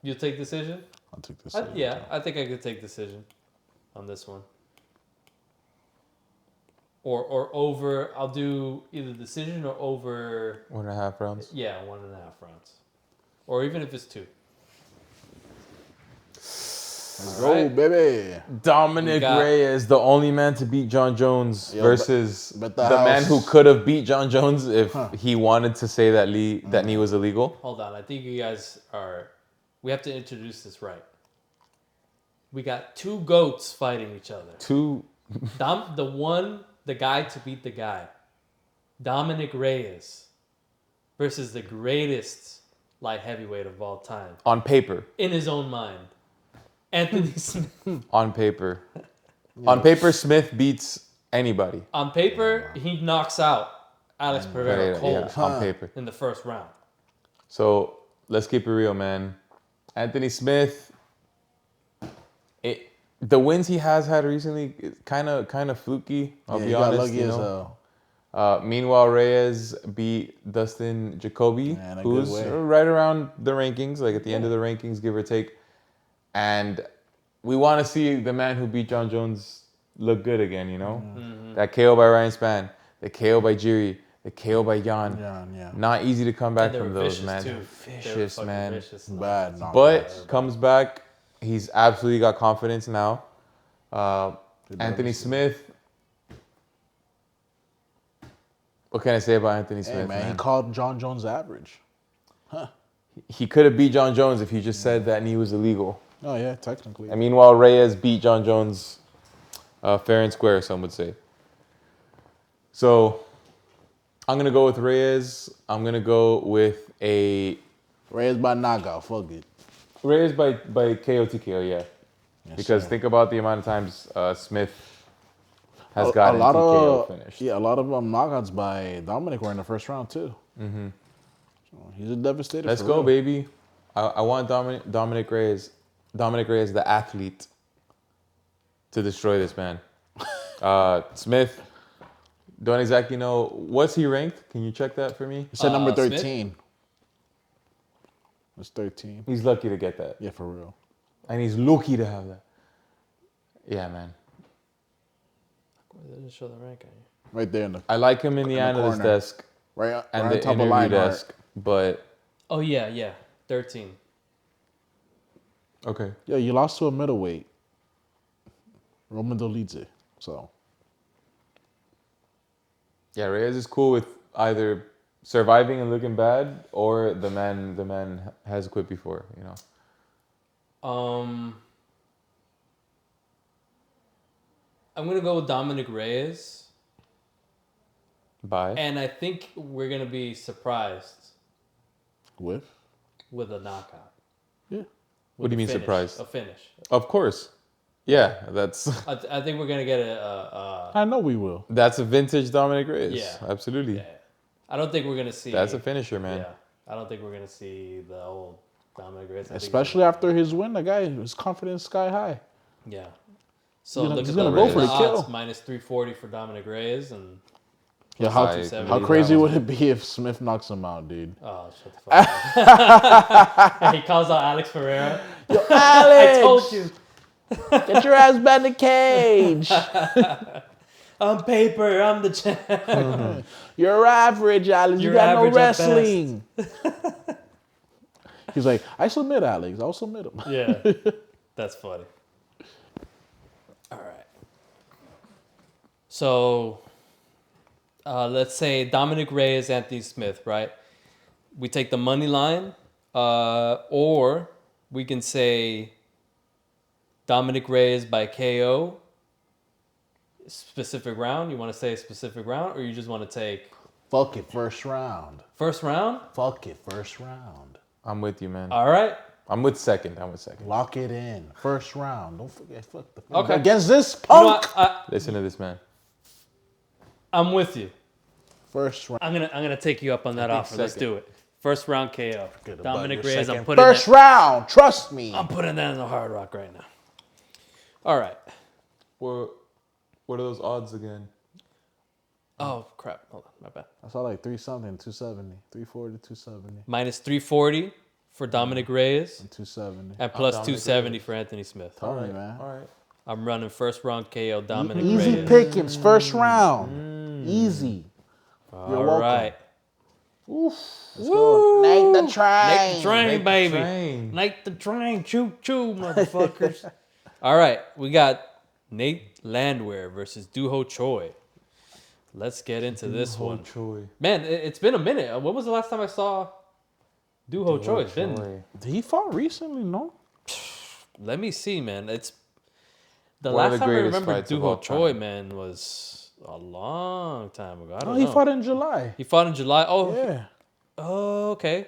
S1: You'll take decision?
S3: I'll take this.
S1: I think I could take decision on this one. Or over, I'll do either decision or over,
S2: 1.5 rounds.
S1: yeah, 1.5 rounds. Or even if it's 2.
S3: Let's go, baby.
S2: Dominic Reyes, the only man to beat John Jones versus
S3: but
S2: the
S3: the
S2: man who
S3: house-
S2: could have beat John Jones if he wanted to say that knee was illegal.
S1: Hold on, I think you guys we have to introduce this right. We got 2 GOATs fighting each other. The guy to beat the guy. Dominic Reyes versus the greatest light heavyweight of all time.
S2: On paper.
S1: In his own mind. Anthony Smith.
S2: On paper. On paper, Smith beats anybody.
S1: On paper, he knocks out Alex Pereira cold
S2: on paper.
S1: in the first round.
S2: So let's keep it real, man. Anthony Smith, the wins he has had recently, kind of fluky. I'll be honest.
S3: Lucky
S2: you
S3: as
S2: know?
S3: hell.
S2: Meanwhile, Reyes beat Dustin Jacoby,
S3: Man, a
S2: who's
S3: good way.
S2: right around the rankings, like at the end of the rankings, give or take. And we want to see the man who beat John Jones look good again, you know?
S1: Mm-hmm.
S2: That KO by Ryan Spann, the KO by Jiri, the KO by Jan.
S3: Yeah.
S2: Not easy to come back
S1: And they
S2: from
S1: were
S2: those,
S1: vicious,
S2: man.
S1: too.
S2: They're
S1: They were
S2: vicious,
S1: fucking
S2: man.
S1: vicious.
S3: Bad.
S2: But comes back. He's absolutely got confidence now. Anthony Smith. What can I say about Anthony Smith,
S3: man, he called John Jones average.
S2: He could have beat John Jones if he just said that knee was illegal.
S3: Oh, yeah, technically.
S2: And meanwhile, Reyes beat John Jones fair and square, some would say. So I'm going to go with Reyes. I'm going to go with a...
S3: Reyes by knockout, fuck it.
S2: Reyes by KO TKO, yeah.
S3: Yes,
S2: Because
S3: sir.
S2: think about the amount of times Smith has gotten
S3: a lot
S2: TKO
S3: of
S2: finished.
S3: Yeah, a lot of knockouts by Dominic were in the first round too. Mm-hmm. So he's a devastator.
S2: Let's
S3: for
S2: go,
S3: real.
S2: baby. I want Dominic Reyes, the athlete, to destroy this man. Smith, don't exactly know. What's he ranked? Can you check that for me?
S3: He said number
S1: Smith?
S3: 13. It's 13.
S2: He's lucky to get that.
S3: Yeah, for real.
S2: And he's lucky to have that. Yeah, man.
S1: They didn't show the rank on you.
S3: Right there in the
S2: I like him in the analyst
S3: corner.
S2: desk
S3: right
S2: and
S3: on
S2: the
S3: top of
S2: interview
S3: Lionheart.
S2: desk, but
S1: Oh, yeah. 13.
S2: okay.
S3: Yeah, you lost to a middleweight, Roman Dolidze. So
S2: Yeah, Reyes is cool with either surviving and looking bad, or the man has quit before, you know.
S1: I'm going to go with Dominic Reyes.
S2: Bye.
S1: And I think we're going to be surprised
S3: with
S1: with a knockout.
S3: yeah,
S2: What do you mean
S1: finish,
S2: surprised?
S1: A finish.
S2: Of course. Yeah, that's
S1: I think we're going to get a
S3: I know we will.
S2: that's a vintage Dominic Reyes.
S1: Yeah.
S2: Absolutely.
S1: yeah. I don't think we're going to see...
S2: That's a finisher, man.
S1: Yeah. I don't think we're going to see the old Dominic Reyes. I think
S3: Especially after his win, the guy, his confidence sky high.
S1: Yeah. So
S3: He's
S1: look
S3: gonna
S1: at
S3: go
S1: the
S3: for the
S1: odds,
S3: kill.
S1: minus 340 for Dominic Reyes and
S3: Yeah,
S2: I
S3: how
S2: believe
S3: crazy
S2: that
S3: would it be if Smith knocks him out, dude?
S1: oh shut the fuck up. He calls out Alex Pereira.
S3: Alex,
S1: I told you.
S3: get your ass back in the cage.
S1: On paper, I'm the champ.
S3: You're average, Alex. You
S1: You're
S3: got no
S1: average at best.
S3: wrestling. He's like, I submit Alex. I'll submit him.
S1: Yeah. That's funny. All right. So let's say Dominic Reyes, Anthony Smith, right? We take the money line, or we can say Dominic Reyes by KO. Specific round. You want to say a specific round, or you just want to take
S3: Fuck it, first round.
S1: first round?
S3: Fuck it, first round.
S2: I'm with you, man.
S1: All right.
S2: I'm with second.
S3: Lock it in. First round. Don't forget. Fuck the
S1: Okay.
S3: Against this
S1: You know
S3: punk.
S1: what?
S2: Listen to this, man.
S1: I'm with you.
S3: First round.
S1: I'm gonna take you up on that offer. Let's
S2: second.
S1: do it. First round KO.
S3: Forget
S1: Dominic
S3: about your
S1: Reyes.
S3: second.
S1: I'm putting
S3: First
S1: that,
S3: round. Trust me.
S1: I'm putting that in the Hard Rock right now. All right.
S2: What are those odds again?
S1: Oh crap! Hold on, my bad.
S3: I saw like 3-something, 270, 340, 270,
S1: Minus 340 for Dominic Reyes,
S3: and 270.
S1: and plus
S2: Dominic
S1: 270
S2: Reyes.
S1: for Anthony Smith.
S3: Tell me, man.
S2: All right.
S1: I'm running first round KO Dominic
S3: Easy
S1: Reyes.
S3: pickings, first round. Easy. You're
S1: All
S3: welcome.
S1: right.
S3: Let's go. Nate the train.
S1: Nate the train,
S2: Nate the
S1: baby.
S2: train.
S1: Nate the train. Choo choo, motherfuckers. All right, we got Nate Landwehr versus Duho Choi. Let's get into this one.
S2: Choi.
S1: Man, it's been a minute. When was the last time I saw Duho Choi? It's been.
S3: He fought recently, no?
S1: Let me see, man. It's the
S2: One of
S1: last
S2: the
S1: time I
S2: greatest
S1: remember
S2: fights of all
S1: Duho Choi,
S2: time.
S1: man, was a long time ago. I
S3: No,
S1: don't
S3: he
S1: know.
S3: fought in July.
S1: He fought in July. Oh,
S3: Yeah.
S1: oh, okay.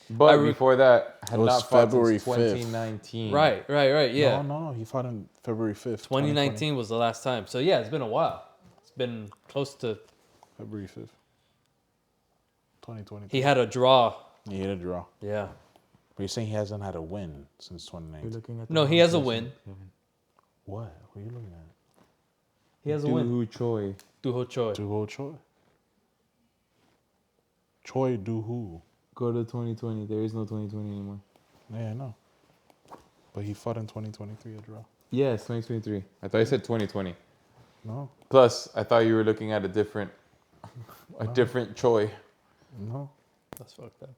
S2: But
S1: I
S2: before that, had
S3: It was
S2: not fought
S3: February
S2: since
S3: 5th.
S2: 2019.
S1: Right. Yeah.
S3: No, he fought in February 5th.
S1: 2019 was the last time. So yeah, it's been a while. It's been close to.
S3: February 5th. 2020.
S1: He had a draw.
S3: He hit a draw.
S1: Yeah.
S3: But you're saying he hasn't had a win since 2019.
S1: No, he has a win.
S3: What? What are you looking at?
S1: He has a win.
S2: Duho Choi.
S1: Duho Choi.
S3: Duho Choi. Choi Duho.
S2: Go to 2020. There is no 2020 anymore.
S3: Yeah, I know. But he fought in 2023 a draw.
S2: Yes, 2023. I thought you said 2020.
S3: No,
S2: Plus, I thought you were looking at a different Choi.
S3: no.
S1: That's fucked up.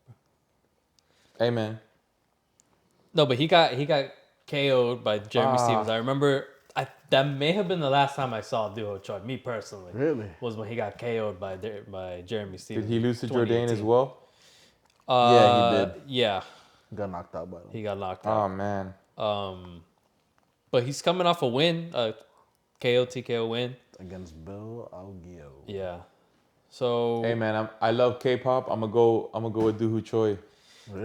S2: Hey, man.
S1: No, but he got KO'd by Jeremy Stevens. I remember that may have been the last time I saw Duho Choi. Me personally,
S3: Really?
S1: was when he got KO'd by Jeremy Stevens.
S2: Did he lose to
S1: 2018.
S2: Jourdain as well?
S3: Yeah, he did.
S1: Yeah,
S3: Got knocked out by him.
S1: he got knocked
S2: Oh,
S1: out.
S2: man.
S1: But he's coming off a win, a KO TKO win.
S3: Against Bill Algio.
S1: Yeah. So
S2: Hey, man. I love K-pop. I'm gonna go with Duho Choi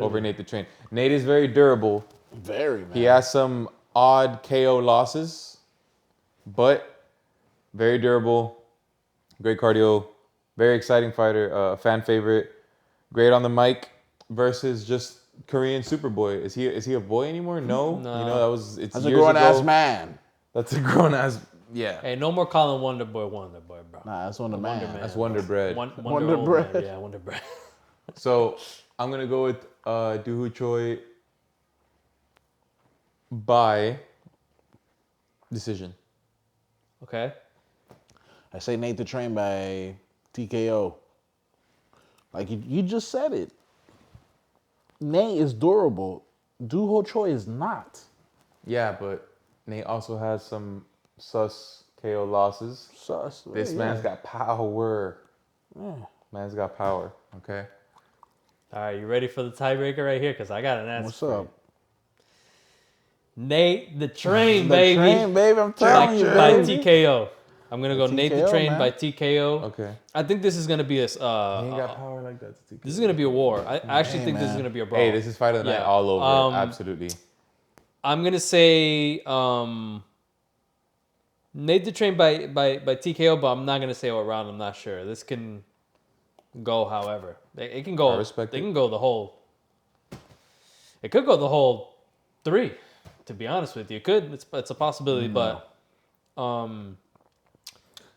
S2: over Nate the Train. Nate is very durable.
S3: Very, man.
S2: He has some odd KO losses, but very durable, great cardio, very exciting fighter, fan favorite, great on the mic versus just Korean Superboy. Is he a boy anymore? No.
S1: No.
S2: You know, it's
S3: That's a
S2: years
S3: grown-ass
S2: ago.
S3: man.
S2: That's a grown-ass, yeah.
S1: hey, no more calling Wonder Boy, bro.
S3: Nah, that's on the man.
S1: Man.
S2: That's Wonder Bread.
S1: Wonder
S3: Wonder Bread.
S1: Man. Yeah, Wonder Bread.
S2: So I'm going to go with Duho Choi by decision.
S1: Okay.
S3: I say Nate the Train by TKO. Like you just said it. Nate is durable. Duho Choi is not.
S2: Yeah, but Nate also has some sus KO losses.
S3: Sus.
S2: This man's got power.
S3: Yeah.
S2: Man's got power. Okay.
S1: All right, you ready for the tiebreaker right here? Because I got an answer.
S3: What's
S1: for
S3: up?
S1: you. Nate the Train,
S3: The
S1: baby.
S3: Train, baby. I'm telling you,
S1: By
S3: baby.
S1: TKO. I'm gonna go Nate the
S3: TKO,
S1: Train
S3: man.
S1: by TKO.
S2: Okay.
S1: I think this is gonna be a.
S2: He ain't got power like that.
S1: This is gonna be a war. I actually
S3: Hey,
S1: think this is
S3: man.
S1: gonna be a brawl.
S2: Hey, this is fight of the night
S1: Yeah.
S2: all over. Absolutely.
S1: I'm gonna say Nate the Train by TKO, but I'm not gonna say what round. I'm not sure. This can go however. It can go.
S2: I respect
S1: It
S2: it.
S1: can go the whole. It could go the whole 3. To be honest with you, it could. It's a possibility, but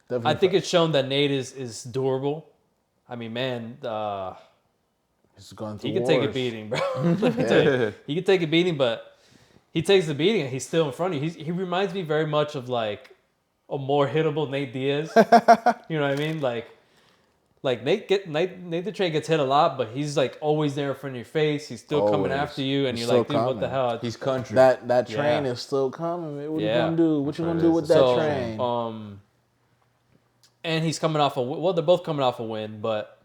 S3: Definitely
S1: I think it's shown that Nate is durable. I mean, man,
S3: he's going to
S1: he can take a
S3: wars.
S1: beating, bro. Let me tell you. He can take a beating, but he takes the beating and he's still in front of you. He reminds me very much of like a more hittable Nate Diaz. You know what I mean? Like Nate the Train gets hit a lot, but he's like always there in front of your face. He's still coming
S3: Always.
S1: after you, and
S3: He's
S1: you're like,
S3: still
S1: dude, what the
S3: coming.
S1: hell?
S2: He's country.
S3: That train
S1: Yeah.
S3: is still coming. Man. What you
S1: Yeah.
S3: gonna do? What you
S2: That's
S3: gonna
S2: what
S3: do
S2: it
S3: with
S2: is.
S3: that
S1: So,
S3: train?
S1: And he's coming off well, they're both coming off a win, but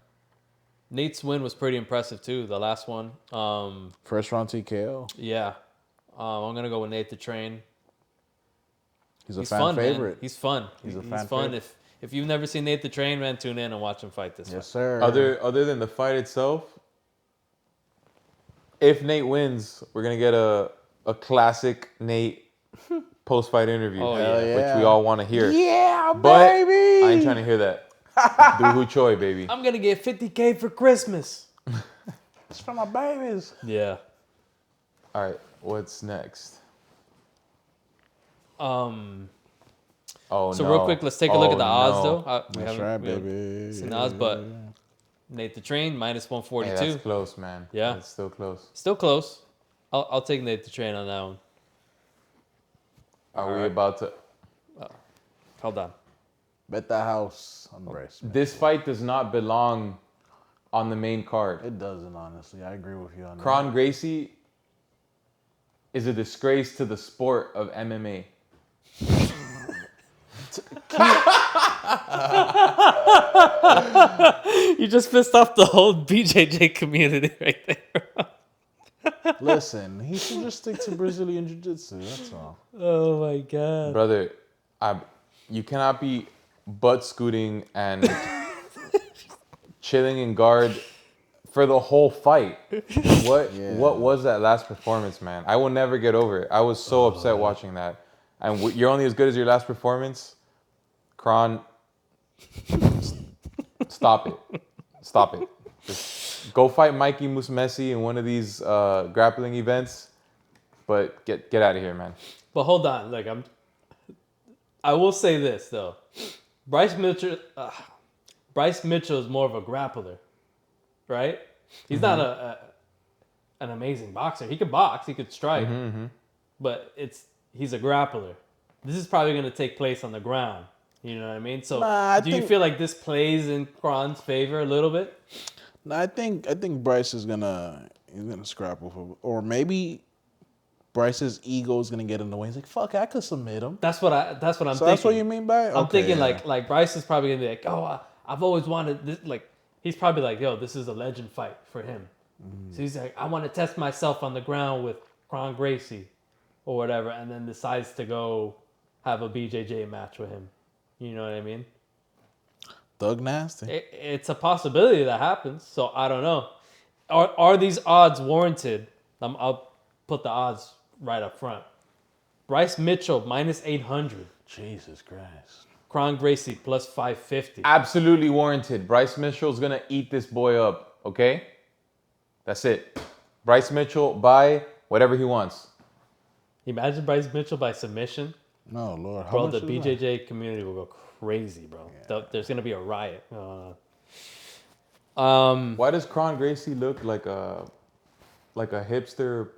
S1: Nate's win was pretty impressive too. The last one,
S3: First round TKO.
S1: yeah. I'm gonna go with Nate the Train.
S3: He's a
S1: He's
S3: fan
S1: fun,
S3: favorite.
S1: man. He's fun.
S3: He's a
S1: He's
S3: fan
S1: fun.
S3: favorite.
S1: If you've never seen Nate the Train, man, tune in and watch him fight this
S3: Yes,
S1: fight.
S3: sir.
S2: Other than the fight itself, if Nate wins, we're gonna get a classic Nate post-fight interview,
S1: Oh,
S3: Hell
S1: yeah.
S2: which
S3: yeah.
S2: we all want to hear.
S3: Yeah,
S2: But
S3: baby.
S2: I ain't trying to hear that. Duho Choi, baby.
S1: I'm gonna get $50K for Christmas.
S3: It's for my babies.
S1: Yeah.
S2: All right, what's next? Oh
S1: So
S2: no.
S1: real quick, let's take a look at the odds
S2: no.
S1: though. We
S3: That's
S1: haven't
S3: right,
S1: we haven't
S3: baby.
S1: seen the odds, but Nate the Train minus
S2: Hey,
S1: 142.
S2: that's close, man.
S1: Yeah.
S2: That's still close.
S1: Still close. I'll take Nate the Train on that one.
S2: Are we about to?
S1: Hold on.
S3: Bet the house on Bryce.
S2: This fight does not belong on the main card.
S3: It doesn't, honestly. I agree with you on that.
S2: Kron Gracie is a disgrace to the sport of MMA.
S1: You just pissed off the whole BJJ community right there.
S3: Listen, he should just stick to Brazilian Jiu-Jitsu. That's all.
S1: Oh my god.
S2: Brother, you cannot be butt scooting and chilling in guard for the whole fight. What was that last performance, man? I will never get over it. I was so upset watching that. And you're only as good as your last performance. Kron, stop it. Stop it. Just go fight Mikey Musumeci in one of these grappling events. But get out of here, man.
S1: But hold on, like I will say this though. Bryce Mitchell is more of a grappler, right? He's not an amazing boxer. He could box, he could strike, but he's a grappler. This is probably going to take place on the ground. You know what I mean? So do you feel like this plays in Kron's favor a little bit?
S3: No, I think Bryce is gonna scrapple for, or maybe Bryce's ego is gonna get in the way. He's like, "Fuck, I could submit him."
S1: That's what I'm thinking.
S3: That's what you mean by it?
S1: I'm
S3: Okay,
S1: thinking
S3: yeah.
S1: like Bryce is probably gonna be like, "Oh, I've always wanted this." Like he's probably like, "Yo, this is a legend fight for him." So he's like, "I want to test myself on the ground with Kron Gracie, or whatever," and then decides to go have a BJJ match with him. You know what I mean?
S3: Thug nasty.
S1: It's a possibility that happens. So I don't know. Are these odds warranted? I'll put the odds right up front. Bryce Mitchell minus 800.
S3: Jesus Christ.
S1: Kron Gracie plus 550.
S2: Absolutely warranted. Bryce Mitchell's going to eat this boy up, okay? That's it. Bryce Mitchell, buy whatever he wants.
S1: Imagine Bryce Mitchell by submission.
S3: No, Lord. How
S1: Bro,
S3: much
S1: the
S3: is that?
S1: BJJ community will go crazy, bro. There's going to be a riot.
S2: Why does Kron Gracie look like a hipster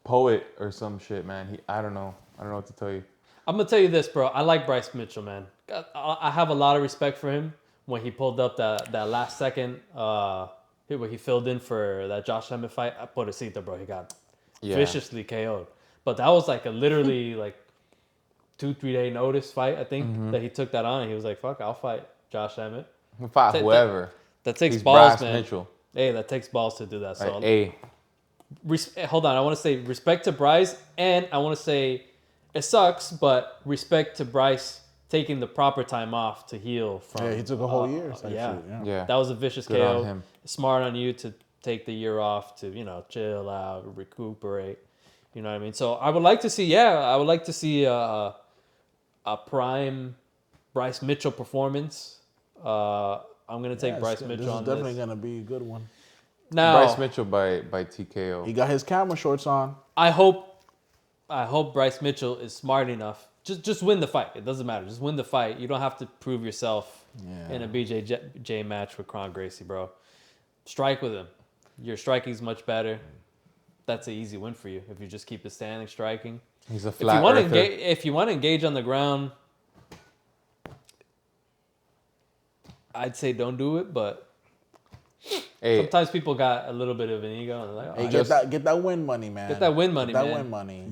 S2: poet or some shit, man? I don't know. I don't know what to tell you.
S1: I'm going to tell you this, bro. I like Bryce Mitchell, man. I have a lot of respect for him when he pulled up that last second where he filled in for that Josh Emmett fight. I put a seat there, bro. He got viciously KO'd. But that was like a literally like 2-3 day notice fight, I think, that he took that on. And he was like, fuck, I'll fight Josh Emmett.
S2: Fight whoever.
S1: That takes
S2: He's
S1: balls,
S2: Brass
S1: man.
S2: Mitchell.
S1: Hey, that takes balls to do that. So,
S2: Hey.
S1: hold on. I want to say respect to Bryce, and I want to say it sucks, but respect to Bryce taking the proper time off to heal from.
S3: Yeah, he took a whole year.
S2: Yeah.
S1: That was a vicious
S2: Good
S1: KO.
S2: on him.
S1: Smart on you to take the year off to, chill out, recuperate. You know what I mean? So I would like to see a prime Bryce Mitchell performance. I'm gonna take Bryce Mitchell on this.
S3: This is definitely gonna be a good one.
S1: Now,
S2: Bryce Mitchell by TKO.
S3: He got his camera shorts on.
S1: I hope Bryce Mitchell is smart enough. Just win the fight. It doesn't matter. Just win the fight. You don't have to prove yourself in a BJJ match with Kron Gracie, bro. Strike with him. Your striking's much better. That's an easy win for you if you just keep it standing striking.
S2: He's a flat earther.
S1: If you want to engage on the ground, I'd say don't do it, but sometimes people got a little bit of an ego and they're like,
S3: Hey, get that win money, man.
S1: Get that win money,
S3: Get
S1: man.
S3: that win money.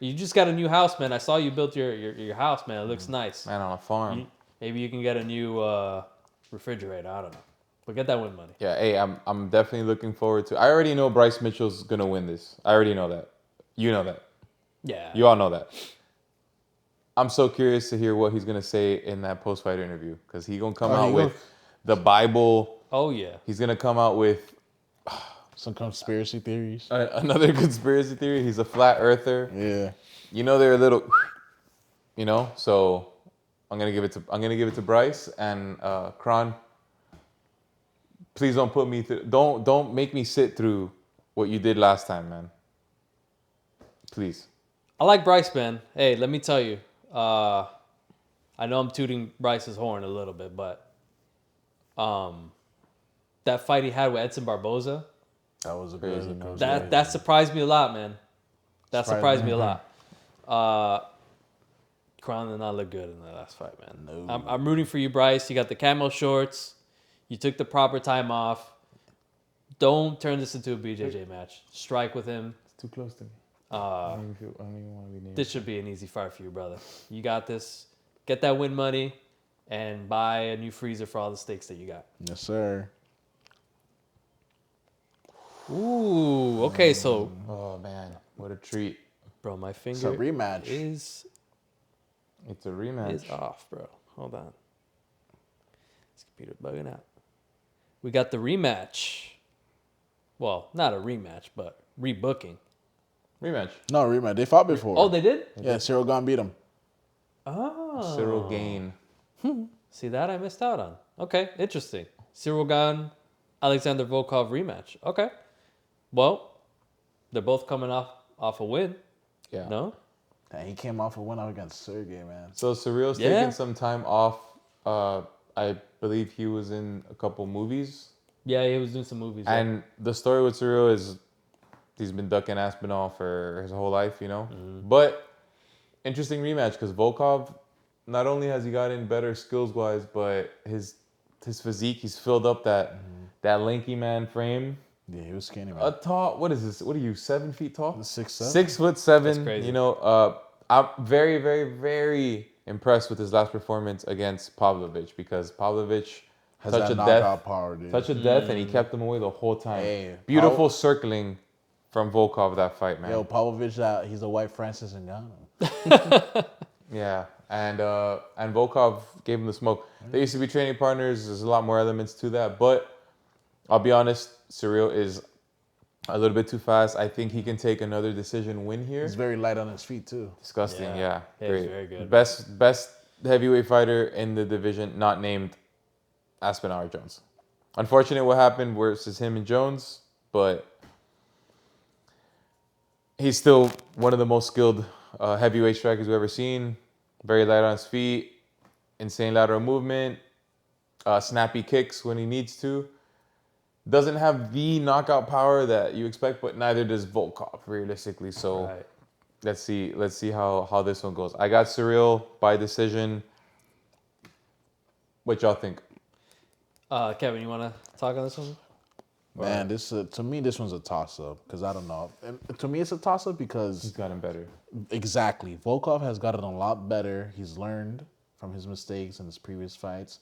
S1: You just got a new house, man. I saw you built your house, man. It looks nice.
S2: Man on a farm.
S1: Maybe you can get a new refrigerator. I don't know. But get that win money.
S2: Yeah, hey, I'm definitely looking forward to. I already know Bryce Mitchell's gonna win this. I already know that. You know that.
S1: Yeah.
S2: You all know that. I'm so curious to hear what he's gonna say in that post-fight interview because he's gonna come out with the Bible.
S1: Oh yeah.
S2: He's gonna come out with
S3: some conspiracy theories.
S2: Another conspiracy theory. He's a flat earther.
S3: Yeah.
S2: They're a little. So I'm gonna give it to Bryce and Kron. please don't put me through. Don't make me sit through what you did last time, man. Please.
S1: I like Bryce, man. Hey, let me tell you. I know I'm tooting Bryce's horn a little bit, but that fight he had with Edson Barboza,
S3: That was a
S2: Crazy,
S3: good.
S2: man.
S1: that surprised me a lot, man. That surprised me a lot. Crown did not look good in that last fight, man.
S3: No.
S1: I'm rooting for you, Bryce. You got the camo shorts. You took the proper time off. Don't turn this into a BJJ match. Strike with him.
S2: It's too close to me. I don't even want to be near.
S1: This should be an easy fight for you, brother. You got this. Get that win money and buy a new freezer for all the steaks that you got.
S3: Yes, sir.
S1: Ooh, okay, so...
S2: Oh, man. What a treat.
S1: Bro, my
S3: It's a
S1: finger
S3: rematch.
S1: is
S2: It's a rematch.
S1: off, bro. Hold on. This computer's bugging out. We got the rematch. Well, not a rematch, but rebooking.
S2: Rematch.
S3: No, rematch. They fought before.
S1: Oh, they did?
S3: Yeah, Cyril Gane beat him.
S1: Oh.
S2: Cyril Gane.
S1: See, that I missed out on. Okay, interesting. Cyril Gane, Alexander Volkov rematch. Okay. Well, they're both coming off a win.
S2: Yeah.
S1: No?
S3: And he came off a win out against Sergey, man.
S2: So Cyril's
S1: Yeah.
S2: taking some time off. I believe he was in a couple movies.
S1: Yeah, he was doing some movies.
S2: And the story with Cyril is he's been ducking Aspinall for his whole life, you know? But interesting rematch because Volkov, not only has he gotten better skills-wise, but his physique, he's filled up that lanky man frame.
S3: Yeah, he was skinny, man.
S2: A tall, what is this? What are you, 7 feet tall?
S3: 6'7".
S2: 6'7".
S1: That's crazy.
S2: You know, I'm very, very, very impressed with his last performance against Pavlovich because Pavlovich
S3: Has
S2: touched
S3: that
S2: a
S3: knockout
S2: death,
S3: power, dude.
S2: touch of death, and he kept him away the whole time.
S3: Hey,
S2: Beautiful circling from Volkov that fight, man.
S3: Yo, Pavlovich, he's a white Francis Ngannou.
S2: Yeah, and Volkov gave him the smoke. They used to be training partners. There's a lot more elements to that, but I'll be honest, Cyril is a little bit too fast. I think he can take another decision win here.
S3: He's very light on his feet, too.
S2: Disgusting, yeah.
S1: Yeah, he's
S2: Great.
S1: very good.
S2: Best heavyweight fighter in the division, not named Aspinall or Jones. Unfortunate what happened versus him and Jones, but he's still one of the most skilled heavyweight strikers we've ever seen. Very light on his feet, insane lateral movement, snappy kicks when he needs to. Doesn't have the knockout power that you expect, but neither does Volkov, realistically. So
S1: Right.
S2: let's see how this one goes. I got Cyril by decision. What y'all think?
S1: Kevin, you want to talk on this one?
S3: Man, to me, this one's a toss-up because I don't know. And to me, it's a toss-up because
S2: He's gotten better.
S3: exactly, Volkov has gotten a lot better. He's learned from his mistakes in his previous fights.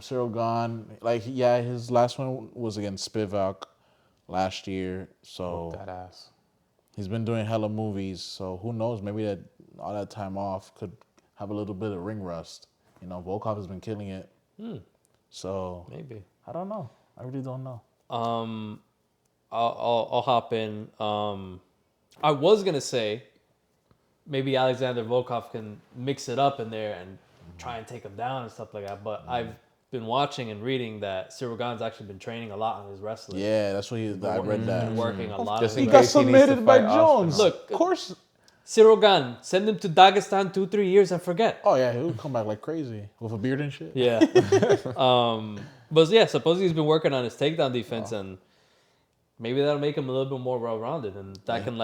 S3: Cyril Gane, his last one was against Spivak last year. So
S2: That ass.
S3: he's been doing hella movies. So who knows? Maybe that all that time off could have a little bit of ring rust. You know, Volkov has been killing it. So
S1: Maybe.
S3: I don't know. I really don't know.
S1: I'll hop in. I was gonna say maybe Alexander Volkov can mix it up in there and try and take him down and stuff like that. But I've been watching and reading that Cyril Gane's actually been training a lot on his wrestling.
S3: Yeah, that's what I read that.
S1: Been working a lot.
S2: Just
S1: of
S2: in
S1: it.
S3: He
S2: case
S3: got
S2: he needs to
S3: submitted by
S2: fight
S3: Jones.
S2: Aspinall.
S1: Look,
S3: Of course.
S1: Cyril Gane, send him to Dagestan 2-3 years and forget.
S3: Oh yeah, he'll come back like crazy with a beard and shit.
S1: Yeah. But yeah, supposedly he's been working on his takedown defense, and maybe that'll make him a little bit more well-rounded, and that can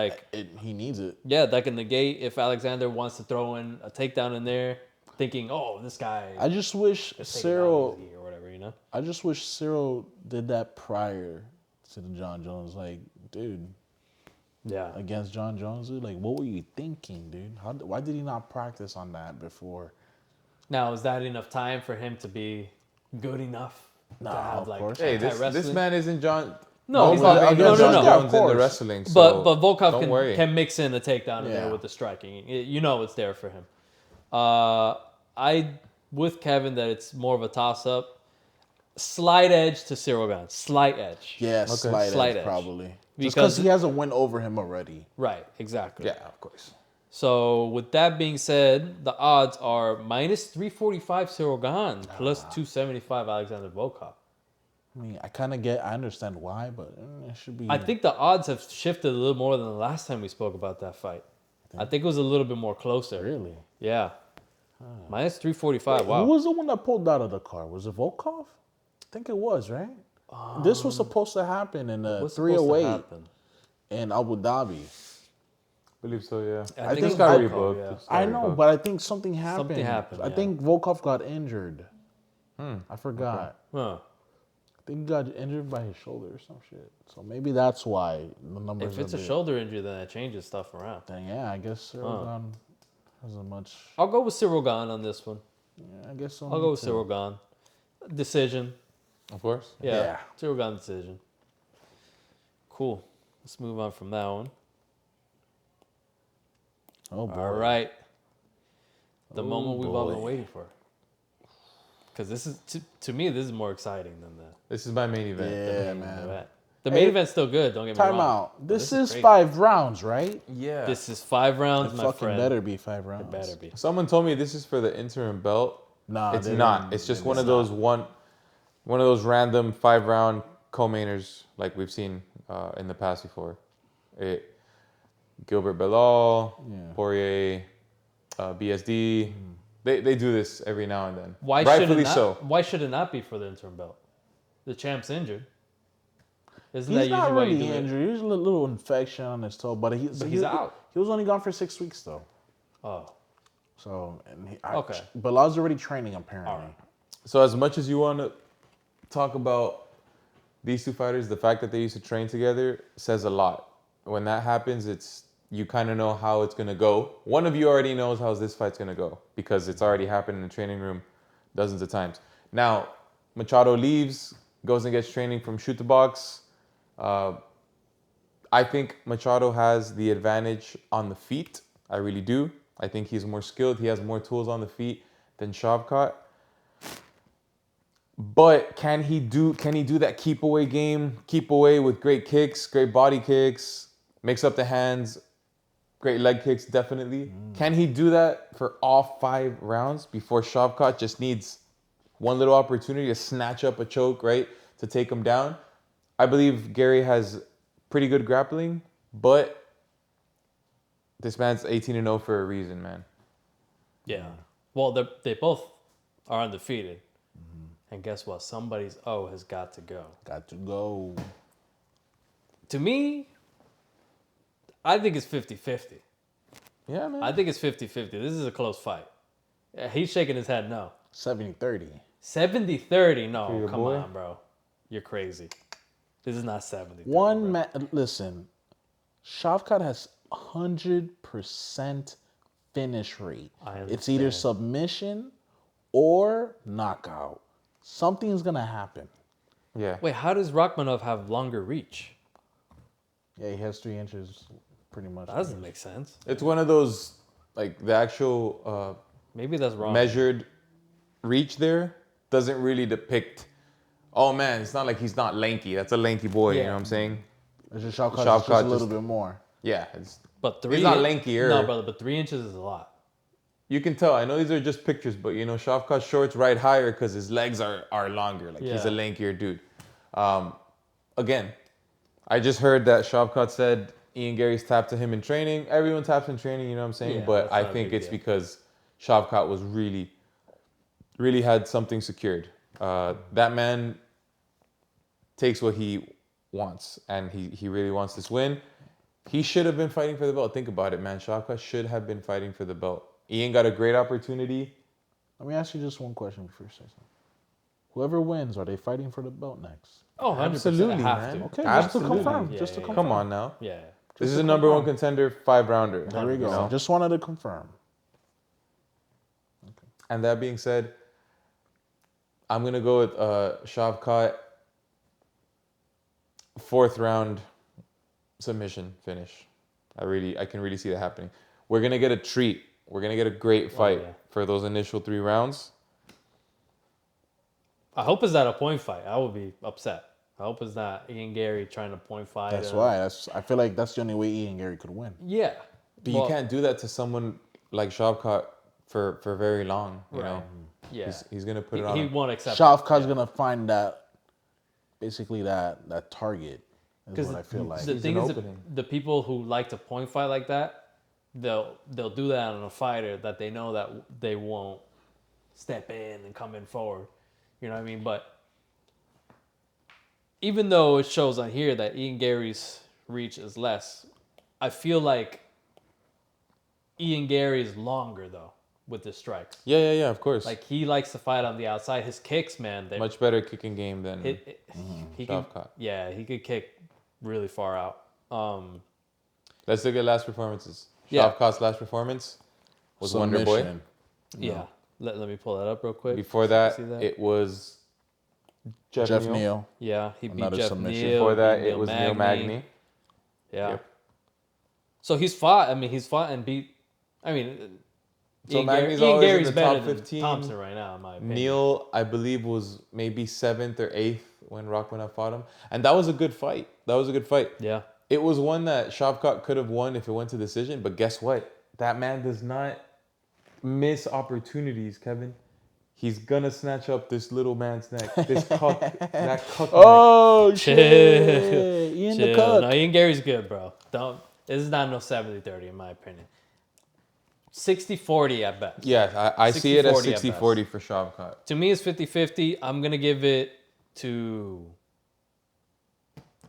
S3: He needs it.
S1: that can negate if Alexander wants to throw in a takedown in there, thinking, oh, this guy.
S3: I just wish
S1: take it down
S3: Cyril.
S1: easy or whatever, you know.
S3: I just wish Cyril did that prior to the John Jones. Like, dude,
S1: Yeah.
S3: against John Jones, dude. Like, what were you thinking, dude? Why did he not practice on that before?
S1: Now, is that enough time for him to be good enough
S3: No,
S1: to have
S3: of
S1: like
S3: course.
S2: Hey,
S1: anti-wrestling?
S2: this man isn't John.
S1: No,
S2: he's
S1: but-
S2: not being
S1: no,
S2: John
S1: no, no.
S2: Jones
S3: Of
S2: in
S3: course.
S2: the wrestling. So
S1: But Volkov
S2: don't worry.
S1: can mix in a takedown in there
S3: Yeah.
S1: with the striking. You know it's there for him. I with Kevin that it's more of a toss up. Slight edge to Cyril Gane. Slight edge.
S3: Yeah, slight
S1: Slight
S3: edge,
S1: edge.
S3: probably. Just
S1: Because-
S3: because he has a win over him already.
S1: Right. Exactly.
S2: Yeah, of course.
S1: So with that being said, the odds are minus 345 Cyril Gane, plus 275 Alexander Volkov.
S3: I mean, I understand why, but it should be.
S1: I think the odds have shifted a little more than the last time we spoke about that fight. I think it was a little bit more closer.
S3: Really?
S1: Yeah. Minus 345. Wow.
S3: Who was the one that pulled out of the car? Was it Volkov? I think it was, right? This was supposed to happen in the
S1: What's supposed to
S3: 308
S1: happen?
S3: in Abu Dhabi.
S2: I believe so, yeah.
S1: I think
S2: This
S1: it's
S2: got
S1: Volkov,
S2: rebooked.
S1: yeah.
S2: This got
S3: I know,
S2: rebooked.
S3: but I think something happened.
S1: Something happened,
S3: I
S1: yeah.
S3: think Volkov got injured. I forgot.
S1: Huh.
S3: I think he got injured by his shoulder or some shit. So maybe that's why the numbers.
S1: If it's a
S3: bit-
S1: shoulder injury, then that changes stuff around.
S3: Then yeah, I guess Cyril hasn't much.
S1: I'll go with Cyril Gane on this one.
S3: Yeah, I guess so.
S1: I'll go with Cyril Gane. Decision.
S2: Of course.
S1: Yeah.
S3: Yeah.
S1: Cyril Gane decision. Cool. Let's move on from that one.
S3: Oh boy.
S1: All right. The moment we've all been
S3: boy.
S1: waiting for. Because this is, to me, this is more exciting than the
S2: This is my main event.
S3: Yeah,
S1: main
S3: man.
S1: event. The main event's still good, don't get me
S3: Time
S1: wrong.
S3: out. This is
S1: crazy.
S3: 5 rounds, right?
S2: Yeah.
S1: This is 5 rounds,
S3: It
S1: my
S3: fucking
S1: friend.
S3: better be 5 rounds.
S1: It better be.
S2: Someone told me this is for the interim belt.
S3: Nah,
S2: It's
S3: they
S2: not.
S3: didn't-
S2: It's just
S3: it's
S2: one of those one of those random 5-round co-mainers like we've seen in the past before. Gilbert Belal,
S3: Yeah.
S2: Poirier, BSD. They do this every now and then.
S1: Why should
S2: Rightfully
S1: it not?
S2: so.
S1: Why should it not be for the interim belt? The champ's injured. Isn't that
S3: He's
S1: usually
S3: not
S1: why you
S3: really
S1: do it?
S3: injured. He's a little infection on his toe, but
S1: he's out.
S3: He was only gone for 6 weeks though.
S1: Oh,
S3: So
S1: Okay.
S3: Belal's already training apparently.
S1: All right.
S2: So as much as you want to talk about these two fighters, the fact that they used to train together says a lot. When that happens, you kind of know how it's going to go. One of you already knows how this fight's going to go because it's already happened in the training room dozens of times. Now, Machado leaves, goes and gets training from Shoot the Box. I think Machado has the advantage on the feet. I really do. I think he's more skilled. He has more tools on the feet than Shavkat. But can he do that keep away game? Keep away with great kicks, great body kicks, mix up the hands, great leg kicks, definitely. Can he do that for all 5 rounds before Shavkat just needs one little opportunity to snatch up a choke, right? To take him down? I believe Gary has pretty good grappling, but this man's 18-0 for a reason, man.
S1: yeah. Well, they both are undefeated. And guess what? Somebody's O has got to go.
S3: Got to go.
S1: To me, I think it's 50-50.
S2: Yeah, man.
S1: I think it's 50-50. This is a close fight. Yeah, he's shaking his head no.
S3: 70-30.
S1: 70-30. No,
S2: your
S1: come
S2: boy?
S1: on, bro. You're crazy. This is not 70.
S3: One man. Listen, Shavkat has 100% finish rate. It's either
S1: understand.
S3: submission or knockout. Something's gonna happen.
S2: Yeah.
S1: Wait, how does Rachmanov have longer reach?
S3: Yeah, he has 3 inches, pretty much.
S1: That doesn't make sense.
S2: It's one of those, like, the actual
S1: Maybe that's wrong.
S2: measured reach there doesn't really depict, oh man, it's not like he's not lanky. That's a lanky boy, you
S1: Yeah.
S2: know what I'm saying?
S3: It's just Shavkat,
S2: Shavkat
S3: just a little
S2: just-
S3: bit more.
S2: Yeah. It's,
S1: But 3
S2: he's not lankier.
S1: No, brother, but 3 inches is a lot.
S2: You can tell. I know these are just pictures, but, Shavkat's shorts right higher because his legs are longer. Like, he's a
S1: Yeah.
S2: lankier dude. Again, I just heard that Shavkat said Ian Gary's tapped to him in training. Everyone taps in training, you know what I'm saying?
S1: Yeah,
S2: but
S1: that's
S2: I
S1: not a
S2: think
S1: big
S2: it's
S1: deal.
S2: because Shavkat was really had something secured. That man takes what he wants, and he really wants this win. He should have been fighting for the belt. Think about it, man. Shavkat should have been fighting for the belt. Ian got a great opportunity.
S3: Let me ask you just one question before you say something. Whoever wins, are they fighting for the belt next?
S1: Oh, 100%.
S2: Absolutely,
S1: have
S2: man.
S1: to.
S3: Okay,
S2: Absolutely.
S3: just to confirm.
S1: Yeah,
S3: just to
S1: yeah,
S3: confirm.
S2: Come on now.
S1: Yeah.
S2: This is a number 1 contender 5-rounder.
S3: There we go.
S2: you know?
S3: Just wanted to confirm.
S2: And that being said, I'm gonna go with Shavkat 4th round submission finish. I can really see that happening. We're gonna get a treat. We're gonna get a great fight
S1: yeah.
S2: for those initial 3 rounds.
S1: I hope it's not a point fight. I would be upset. I hope it's not Ian Gary trying to point fight.
S3: That's why. I feel like that's the only way Ian Gary could win.
S1: Yeah.
S2: But
S1: Well,
S2: you can't do that to someone like Shavkat for very long. You know,
S1: Yeah.
S2: he's gonna put it on.
S1: He
S2: him.
S1: won't accept it.
S3: Shavkat's gonna find that basically that target is what I feel like.
S1: the
S2: He's
S1: thing
S2: an
S1: is,
S2: opening.
S1: the people who like to point fight like that, they'll do that on a fighter that they know that they won't step in and come in forward. You know what I mean? But even though it shows on here that Ian Gary's reach is less, I feel like Ian Gary is longer though with his strikes.
S2: Yeah, of course.
S1: Like he likes to fight on the outside. His kicks, man, they're
S2: Much better kicking game than
S1: he can,
S2: Shavkat.
S1: yeah, he could kick really far out.
S2: Let's look at last performances.
S1: Yeah.
S2: Shavkat's last performance was Wonder Boy.
S3: Submission.
S1: Yeah, let me pull that up real quick.
S2: Before that,
S1: See that?
S2: it was
S3: Jeff Neal.
S1: Yeah, he beat
S3: Another
S1: Jeff
S3: submission.
S1: Neal.
S2: Before that,
S1: beat
S2: it was Neil Magny.
S1: Yeah.
S2: Yep.
S1: So he's fought. I mean, he's fought and beat. I mean,
S2: So
S1: Ian,
S2: Magny's
S1: Ian
S2: always in
S1: Gary's
S2: the
S1: better
S2: top
S1: than
S2: 15.
S1: Thompson right now, in my opinion.
S2: Neil, I believe, was maybe 7th or 8th when Rockman fought him. And that was a good fight.
S1: Yeah.
S2: It was one that Shavkat could have won if it went to decision. But guess what? That man does not miss opportunities, Kevin. He's going to snatch up this little man's neck. This cuck. That cuck
S3: Oh
S1: Chill.
S3: shit! Ian the
S1: Chill.
S3: Cook.
S1: No, Ian Gary's good, bro. Don't. This is not no 70-30 in my opinion. 60-40 at best.
S2: neck. Yeah, I see it as
S1: 60-40 at
S2: 60-40 for Shavkat.
S1: To me, it's 50-50. I'm going to give it to...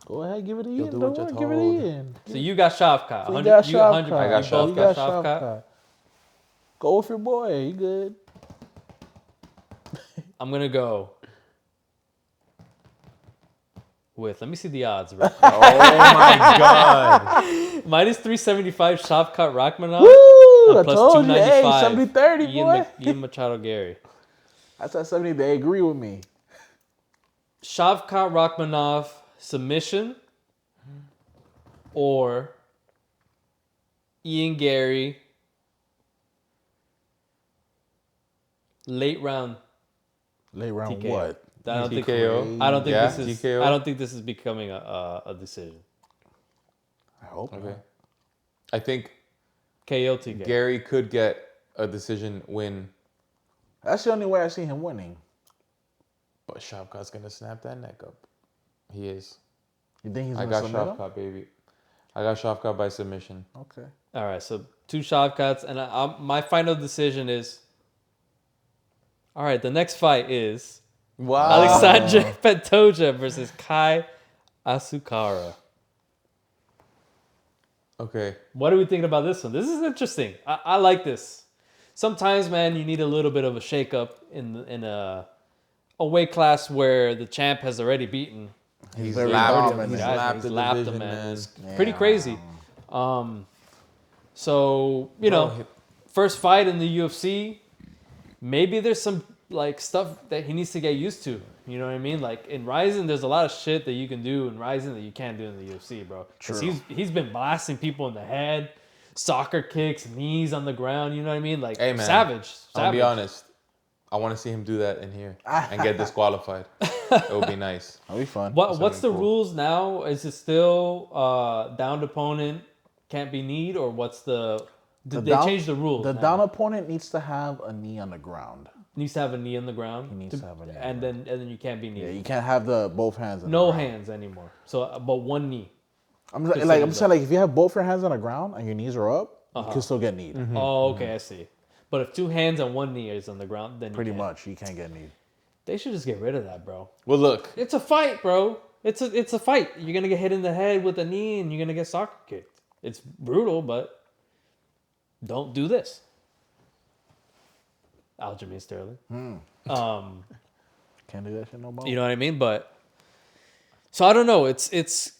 S3: Go ahead, give it to
S2: You'll
S3: Ian.
S2: do
S3: Don't
S2: what you're
S3: worry, give it to
S2: told.
S3: Ian.
S1: So you got Shavkat.
S3: We
S1: 100,
S3: got
S1: you
S3: Shavkat.
S1: 100,
S2: I got
S1: you both
S2: Shavkat.
S1: got Shavkat.
S3: Go with your boy. You good?
S1: I'm going to go with... Let me see the odds, bro.
S2: Oh my God.
S1: Minus 375 Shavkat Rachmanov.
S3: Woo! I
S1: Plus
S3: told you. Hey,
S1: 295
S3: 70-30, boy.
S1: Ian Machado Gary.
S3: That's at 70. They agree with me.
S1: Shavkat Rachmanov submission or Ian Gary late round.
S3: Late round
S1: TKO.
S3: what?
S1: I don't think.
S2: TKO.
S1: I don't think
S2: Yeah,
S1: this is.
S2: TKO.
S1: I don't think this is becoming a decision.
S3: I hope.
S2: Okay. I think
S1: KO TKO.
S2: Gary could get a decision win,
S3: That's the only way I see him winning.
S2: but Shavkat's going to snap that neck up. He is.
S3: You think he's
S2: I
S3: gonna
S2: got
S3: submit him?
S2: Shavkat, baby. I got Shavkat by submission.
S3: Okay.
S1: All right, so 2 Shavkats, and my final decision is. All right, the next fight is
S2: Wow.
S1: Alexandre Pantoja versus Kai Asakura.
S2: Okay.
S1: What are we thinking about this one? This is interesting. I like this. Sometimes, man, you need a little bit of a shakeup in a weight class where the champ has already beaten.
S3: He's
S2: very
S3: very
S2: dominant.
S3: dominant.
S2: He's
S1: guys.
S2: lapped
S1: He's
S2: the
S1: lapped them,
S2: division,
S1: man.
S2: man.
S1: It's pretty crazy. So you
S2: Bro,
S1: know, first fight in the UFC. Maybe there's some like stuff that he needs to get used to. You know what I mean? Like in Rising, there's a lot of shit that you can do in Rising that you can't do in the UFC, bro. Because he's been blasting people in the head, soccer kicks, knees on the ground. You know what I mean? Like
S2: Hey, man.
S1: savage.
S2: I'll be honest. I want to see him do that in here and get disqualified. It would be nice.
S3: That'll be fun.
S1: What's the
S2: cool.
S1: rules now? Is it still downed opponent can't be kneed, or what's the? Did they change the rules?
S3: The
S1: now?
S3: down opponent needs to have a knee on the ground.
S1: Needs to have a knee on the ground.
S3: He needs to have a knee on
S1: and then you can't be kneed.
S3: Yeah, you can't have the both hands on
S1: No
S3: the ground.
S1: hands anymore. So, but one knee.
S3: I'm
S1: Percentage
S3: saying like if you have both your hands on the ground and your knees are up, you can still get kneed.
S1: Oh, okay, I see. But if 2 hands and 1 knee is on the ground, then
S3: Pretty
S1: you can't.
S3: much, you can't get kneed.
S1: They should just get rid of that, bro.
S2: Well, look.
S1: It's a fight, bro. It's a fight. You're gonna get hit in the head with a knee, and you're gonna get soccer kicked. It's brutal, but don't do this. Aljamain Sterling.
S3: Can't do that shit no more.
S1: You know what I mean? But so I don't know. It's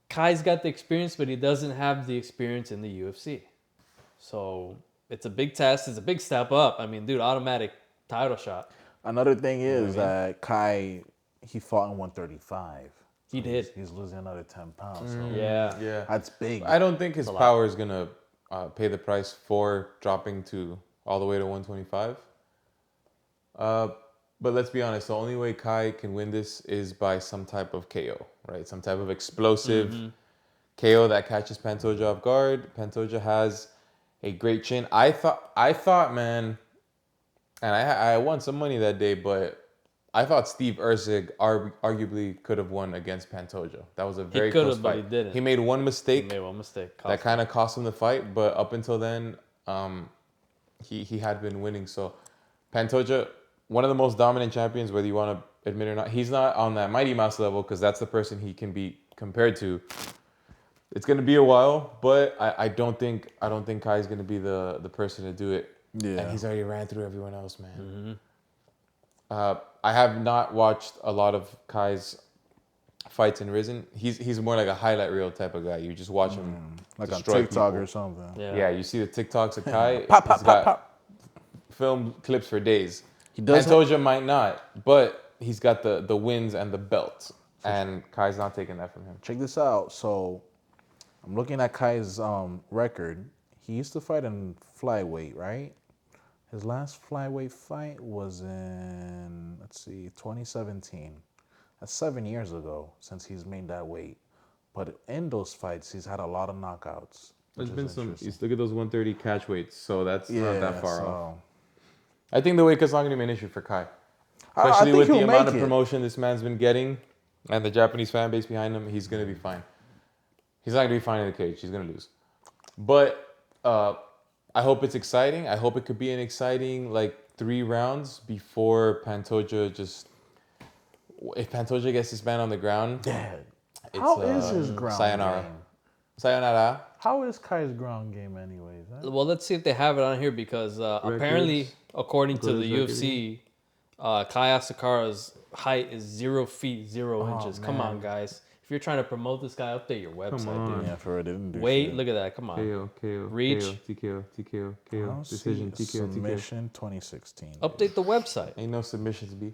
S1: Kai's got the experience, but he doesn't have the experience in the UFC. So it's a big test. It's a big step up. I mean, dude, automatic title shot.
S3: Another thing is that Kai, he fought in 135.
S1: He did.
S3: He's losing another 10 pounds. So
S1: Yeah.
S2: Yeah.
S3: that's big.
S2: I don't think his power is going to pay the price for dropping to all the way to 125. But let's be honest, the only way Kai can win this is by some type of KO, right? Some type of explosive KO that catches Pantoja off guard. Pantoja has a great chin. I thought, man, and I won some money that day, but I thought Steve Erceg arguably could have won against Pantoja. That was a very
S1: could
S2: close
S1: have, but
S2: fight.
S1: he didn't.
S2: He made one
S1: He
S2: mistake
S1: made one mistake.
S2: that kind of cost him the fight, but up until then, he had been winning. So Pantoja, one of the most dominant champions, whether you want to admit it or not. He's not on that Mighty Mouse level because that's the person he can be compared to. It's gonna be a while, but I don't think Kai's gonna be the person to do it.
S3: Yeah.
S2: And he's already ran through everyone else, man. I have not watched a lot of Kai's fights in Risen. He's more like a highlight reel type of guy. You just watch him
S3: Like on
S2: destroy
S3: TikTok
S2: people.
S3: or something.
S2: Yeah, you see the TikToks of Kai.
S3: Pop,
S2: he's
S3: pop,
S2: got
S3: pop.
S2: film clips for days.
S3: He does
S2: Pantoja might not, but he's got the wins and the belt. And Kai's not taking that from him.
S3: Check this out. So I'm looking at Kai's record. He used to fight in flyweight, right? His last flyweight fight was in, 2017. That's 7 years ago since he's made that weight. But in those fights, he's had a lot of knockouts.
S2: There's been some. Look at those 130 catch weights, so that's not that far
S3: so
S2: off. I think the weight cut's not going to be an issue for Kai,
S3: I
S2: especially
S3: think
S2: with the
S3: he'll
S2: amount
S3: make
S2: of
S3: it.
S2: promotion this man's been getting, and the Japanese fan base behind him. He's going to be fine. He's not going to be fine in the cage. He's going to lose, but I hope it's exciting. I hope it could be an exciting 3 rounds before Pantoja just. If Pantoja gets this man on the ground, it's,
S3: How is his ground
S2: sayonara.
S3: game?
S2: Sayonara.
S3: How is Kai's ground game anyways? Huh?
S1: Well, let's see if they have it on here because apparently, according to the UFC, Kai Asakura's height is 0 feet 0 inches. Come on, guys. If you're trying to promote this guy, update your website, dude.
S3: Yeah, for it didn't do
S1: Wait,
S3: shit.
S1: look at that. Come on.
S2: KO,
S1: Reach.
S2: TKO,
S3: Decision, submission 2016.
S1: Update the website.
S2: Ain't no submissions, B.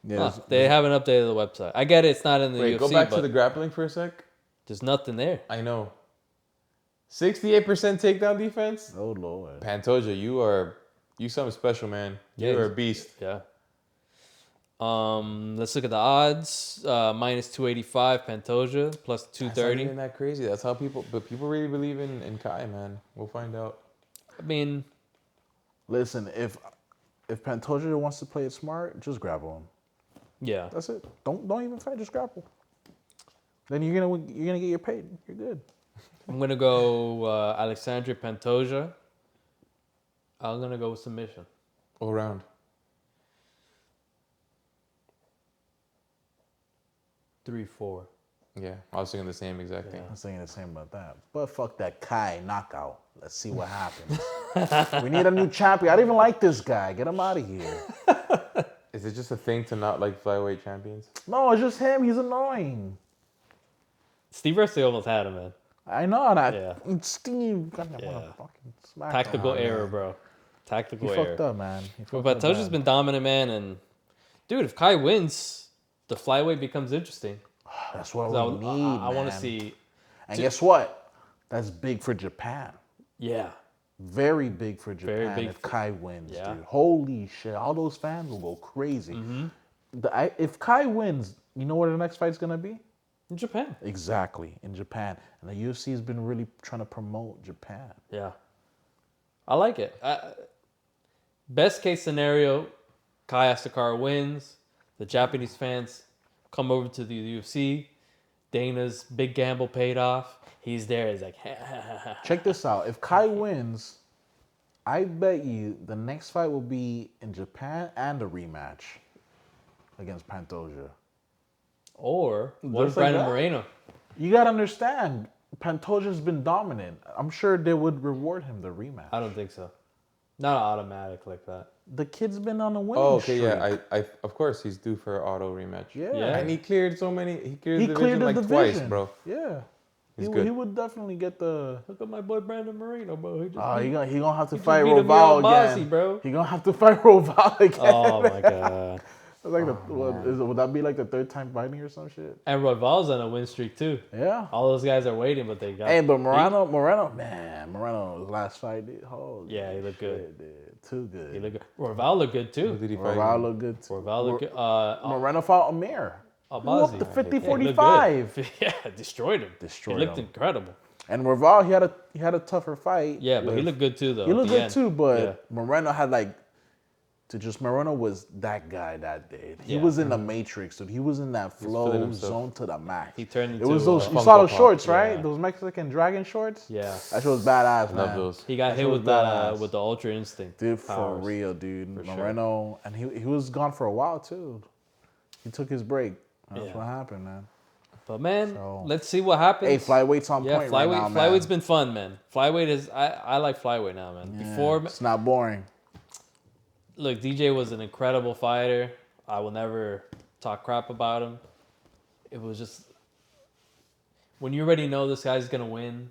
S3: Yeah,
S1: They haven't updated the website. I get it. It's not in the
S2: Wait,
S1: UFC,
S2: go back
S1: but
S2: to the grappling for a sec.
S1: there's nothing there.
S2: I know. 68% takedown defense?
S3: oh Lord.
S2: Pantoja, you something special, man.
S1: Yeah,
S2: You're a
S1: he's-
S2: beast.
S1: Yeah. Let's look at the odds. Minus 285 Pantoja, plus
S2: That's not
S1: 230.
S2: even that crazy. That's how people really believe in Kai, man. We'll find out.
S1: I mean,
S3: Listen, if Pantoja wants to play it smart, just grapple him.
S1: yeah.
S3: That's it. Don't even fight. Just grapple. Then you're gonna get your paid. You're good.
S1: I'm gonna go Alexandre Pantoja. I'm gonna go with submission.
S2: All round.
S1: 3-4.
S2: Yeah, I was thinking the same exact thing.
S3: I'm saying the same about that. But fuck that Kai knockout. Let's see what happens. We need a new champion. I don't even like this guy. Get him out of here.
S2: Is it just a thing to not like flyweight champions?
S3: No, it's just him. He's annoying.
S1: Steve Erceg almost had him, man.
S3: I know that.
S1: Yeah.
S3: Steve, God, I
S1: Yeah.
S3: wanna fucking smack
S1: Tactical
S3: him.
S1: error, bro. Tactical
S3: He
S1: error.
S3: fucked up, man. He
S1: But
S3: fucked up
S1: Pantoja's
S3: bad.
S1: been dominant, man, and dude, if Kai wins, the flyweight becomes interesting.
S3: That's what
S1: I,
S3: we need,
S1: I want to
S3: man.
S1: see.
S3: And guess what? That's big for Japan.
S1: Yeah,
S3: Very big for Japan
S1: big
S3: if
S1: for-
S3: Kai wins,
S1: Yeah.
S3: dude. Holy shit. All those fans will go crazy.
S1: Mm-hmm.
S3: If Kai wins, you know where the next fight's going to be?
S1: in Japan.
S3: Exactly, in Japan. And the UFC has been really trying to promote Japan.
S1: Yeah, I like it. Best case scenario, Kai Asakura wins. The Japanese fans come over to the UFC. Dana's big gamble paid off. He's there. He's like,
S3: Check this out. If Kai wins, I bet you the next fight will be in Japan and a rematch against Pantoja.
S1: or what if
S3: Just like
S1: Brandon
S3: that?
S1: Moreno?
S3: You got to understand, Pantoja's been dominant. I'm sure they would reward him the rematch.
S1: I don't think so. Not automatic like that.
S3: The kid's been on a winning
S2: Oh, okay,
S3: streak.
S2: yeah. I of course he's due for an auto rematch.
S3: Yeah.
S1: Yeah.
S2: And he cleared so many. He cleared
S3: He
S2: the
S3: cleared
S2: division
S3: the
S2: like
S3: division.
S2: twice, bro.
S3: Yeah.
S2: He's
S3: He
S2: good.
S3: would definitely get the...
S1: Look at my boy Brandon Moreno, bro. He just
S3: Oh,
S1: beat-
S3: he gonna have to
S1: just
S3: fight
S1: beat him real
S3: Roval
S1: bossy,
S3: again.
S1: bro.
S3: He gonna have to fight Roval again.
S1: Oh my god.
S3: It's like would that be like the third time fighting or some shit?
S1: And Royval's on a win streak too.
S3: Yeah.
S1: All those guys are waiting, but they got.
S3: Hey, but Moreno's last fight, dude. Holy
S1: Yeah, he looked good.
S3: shit, dude. Too good.
S1: He look good. Royval looked good
S2: Who
S1: too.
S2: did he fight?
S3: Roval looked good too.
S1: Royval looked good.
S3: Moreno fought Amir. Who
S1: Albazi.
S3: up to
S1: Yeah, he looked
S3: 50-45.
S1: good. Yeah, destroyed him.
S3: Destroyed
S1: He looked
S3: him.
S1: incredible.
S3: And Roval, he had a tougher fight.
S1: Yeah, but he
S3: with-
S1: looked good too, though.
S3: He
S1: at
S3: looked
S1: the
S3: good
S1: end.
S3: too, but
S1: Yeah.
S3: Moreno had like to just Moreno was that guy that day. He
S1: Yeah.
S3: was in the Matrix, dude. He was in that
S2: feeling
S3: flow
S2: himself.
S3: zone to the max.
S1: He turned
S3: It
S1: into
S3: was those.
S1: a
S3: You saw
S2: Funko
S3: those
S2: Pop.
S3: shorts, right?
S1: Yeah.
S3: Those Mexican dragon shorts.
S1: Yeah.
S3: That shit was badass, man.
S2: Love those.
S1: He got
S3: That
S1: hit
S3: shit
S1: with
S3: was badass.
S1: the Ultra Instinct.
S3: Dude, for
S1: powers.
S3: real, dude.
S1: For sure.
S3: Moreno, and he was gone for a while too. He took his break. That's
S1: Yeah.
S3: what happened, man.
S1: But man,
S3: So-
S1: let's see what happens.
S3: Hey, flyweight's on
S1: Yeah,
S3: point right now, man.
S1: flyweight's been fun, man. Flyweight is I like flyweight now, man.
S3: Yeah,
S1: Before,
S3: it's not boring.
S1: look, DJ was an incredible fighter. I will never talk crap about him. It was just when you already know this guy's gonna win,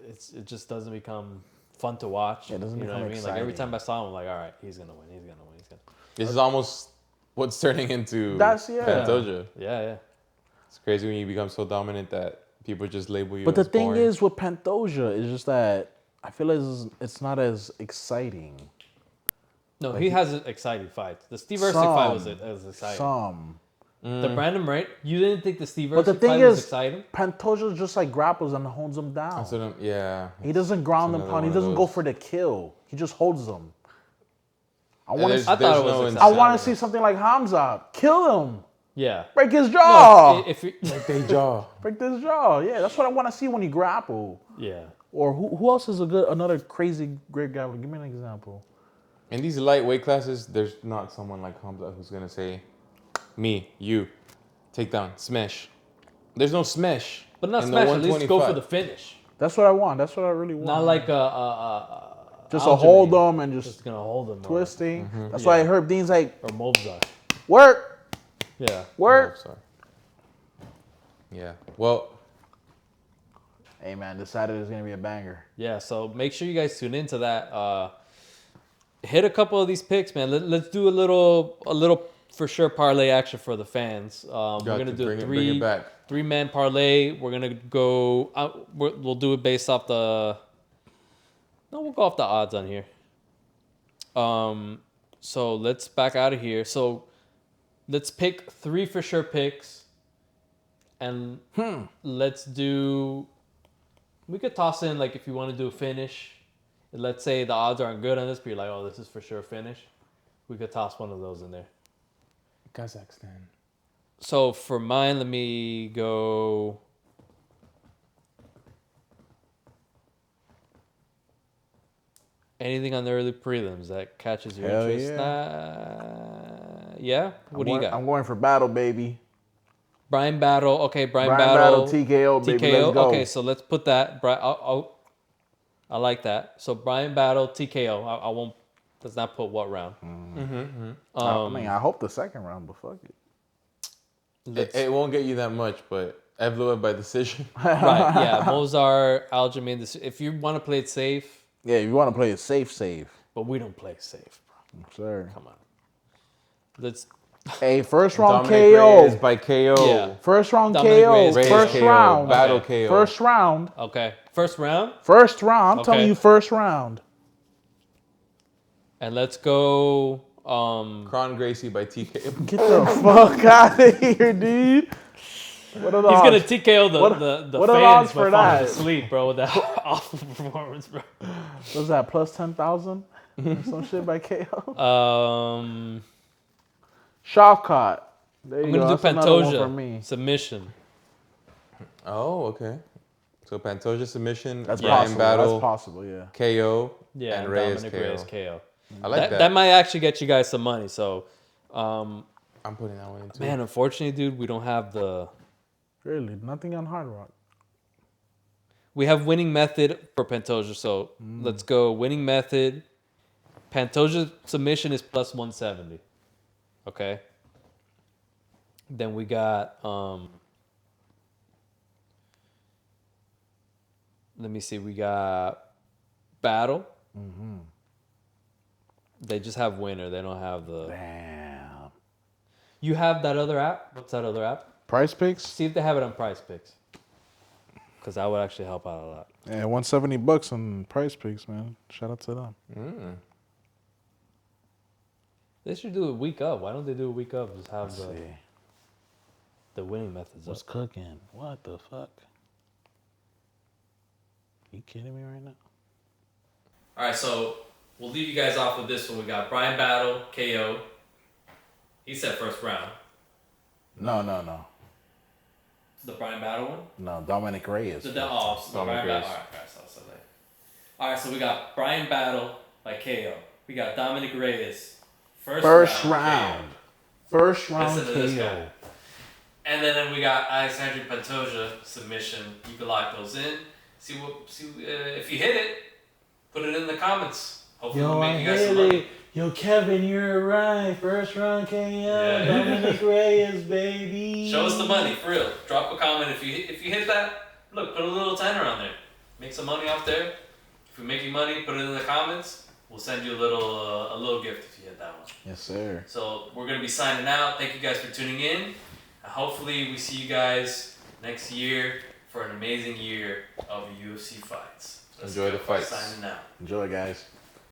S1: it just doesn't become fun to watch.
S3: Yeah, it doesn't
S1: you know
S3: become
S1: what I mean? Like every
S3: exciting.
S1: time I saw him, I'm like, all right, he's gonna win. He's gonna win. He's gonna.
S2: This is almost what's turning into
S3: That's- yeah.
S2: Pantoja.
S1: Yeah.
S2: It's crazy when you become so dominant that people just label you
S3: But the
S2: as
S3: thing
S2: boring.
S3: is with Pantoja is just that I feel like it's not as exciting.
S1: No, he has exciting fights. The Steve Ercik fight was exciting.
S3: Some.
S1: The Brandon Murray, you didn't think the Steve
S3: But the
S1: Ercik
S3: thing
S1: fight was
S3: is,
S1: exciting?
S3: Pantoja just like grapples and holds them down.
S2: That's what I'm- yeah.
S3: He doesn't ground and
S2: another
S3: pound. He
S2: one of
S3: doesn't go
S2: those.
S3: for the kill. He just holds them. I
S2: And
S3: want
S2: there's-
S3: to.
S1: I thought it was
S2: no
S1: exciting.
S3: I
S2: insanity.
S3: want to see something like Hamza. Kill him.
S1: Yeah.
S3: Break his
S1: No,
S3: jaw.
S1: if you,
S2: They jaw.
S3: Break this jaw. Yeah, that's what I want to see when you grapple.
S1: yeah.
S3: Or who else is another crazy great grappler? Give me an example.
S2: In these lightweight classes, there's not someone like Hamza who's gonna say, "Me, you, take down, smash." There's no smash.
S1: But not
S2: in
S1: smash,
S2: the
S1: at least go for
S2: 125.
S1: the finish.
S3: That's what I want. That's what I really want.
S1: Not like
S3: just a hold
S1: Aljamain.
S3: them and
S1: Just
S3: just
S1: gonna hold him.
S3: twisting. That's why Herb Dean's like,
S1: Or Movzar.
S3: work,
S1: Yeah.
S3: work.
S2: Oh, sorry. Yeah. Well,
S3: Hey man, this Saturday is gonna be a banger.
S1: Yeah, so make sure you guys tune into that. Hit a couple of these picks, man. Let's do a little for sure parlay action for the fans. We're gonna do a
S2: bring it back.
S1: 3-man parlay. We're gonna go. We'll do it based off the. No, we'll go off the odds on here. So let's back out of here. So let's pick 3 for sure picks, and let's do. We could toss in like if you want to do a finish. Let's say the odds aren't good on this, but you're like, oh, this is for sure a finish. We could toss one of those in there.
S2: Kazakhstan.
S1: So for mine, let me go. Anything on the early prelims that catches your
S3: Hell
S1: interest? Yeah. What do you got?
S3: I'm going for battle, baby.
S1: Brian Battle. Okay, Brian
S3: Brian
S1: Battle.
S3: TKO, baby. Let's go.
S1: Okay, so let's put that. I like that. So Brian Battle, TKO. I won't. Let's not put what round.
S3: I mean, I hope the second round, but fuck it.
S2: It won't get you that much, but Evloev by decision.
S1: Right, yeah. Mozart, Aljamain. If you want to play it safe,
S3: Yeah, if you want to play it safe.
S1: but we don't play it safe, bro.
S3: Sir.
S1: Come on. Let's.
S3: Hey, first round
S2: Dominic
S3: KO.
S2: Reyes by KO.
S1: Yeah.
S3: First round
S1: Dominic
S3: KO.
S1: Reyes,
S3: First
S2: KO.
S3: round.
S2: Battle
S1: Okay.
S2: KO.
S3: First round.
S1: Okay. First round,
S3: First round. I'm telling
S1: Okay.
S3: you, first round.
S1: and let's go.
S2: Kron Gracie by TKO.
S3: Get the fuck out of here, dude. What are the
S1: He's gonna
S3: odds?
S1: TKO the
S3: what are the odds
S1: fans
S3: for
S1: by falling
S3: that?
S1: asleep, bro. With that awful performance, bro.
S3: What's that? Plus 10,000? Some shit by KO. Shawcott. There you
S1: I'm
S3: go.
S1: gonna do
S3: That's another one for
S1: Pantoja
S3: me.
S1: submission.
S2: Oh, okay. So Pantoja submission,
S3: That's
S2: Brian
S3: possible.
S2: Battle,
S3: That's possible. Yeah.
S2: KO,
S1: Yeah,
S2: and Reyes
S1: Dominic
S2: KO.
S1: Reyes KO.
S2: I like that.
S1: That might actually get you guys some money. So,
S2: I'm putting that one in too.
S1: man, unfortunately, dude, we don't have the.
S3: Really, nothing on Hard Rock.
S1: We have winning method for Pantoja, so let's go winning method. Pantoja submission is plus 170. Okay. Then we got let me see, we got battle. They just have winner. They don't have the.
S3: Damn.
S1: You have that other app? What's that other app?
S3: Price picks?
S1: See if they have it on Price Picks. Because that would actually help out a lot.
S3: Yeah, $170 on Price Picks, man. Shout out to them.
S1: They should do a week of. Why don't they do a week of? Just have
S3: Let's see.
S1: the winning methods
S3: What's
S1: up.
S3: cooking? What the fuck? You kidding me right now?
S1: All right, so we'll leave you guys off with this one. We got Brian Battle, KO. He said first round.
S3: No.
S1: The Brian Battle one?
S3: No, Dominic Reyes.
S1: The Brian Battle. All right, so we got Brian Battle by KO. We got Dominic Reyes. First round.
S3: First round
S1: Listen to this
S3: KO.
S1: guy. And then we got Alexandre Pantoja submission. You can lock those in. See if you hit it. Put it in the comments. Hopefully we'll make you guys some money.
S3: Yo, Kevin, you're right. First round KO.
S1: Yeah.
S3: Dominic Reyes, baby.
S1: Show us the money, for real. Drop a comment if you hit that. Look, put a little tenner on there. Make some money off there. If we make you money, put it in the comments. We'll send you a little gift if you hit that one.
S3: Yes, sir.
S1: So we're gonna be signing out. Thank you guys for tuning in. Hopefully we see you guys next year for an amazing year of UFC fights.
S2: Enjoy the fights.
S1: Signing out.
S3: Enjoy, guys.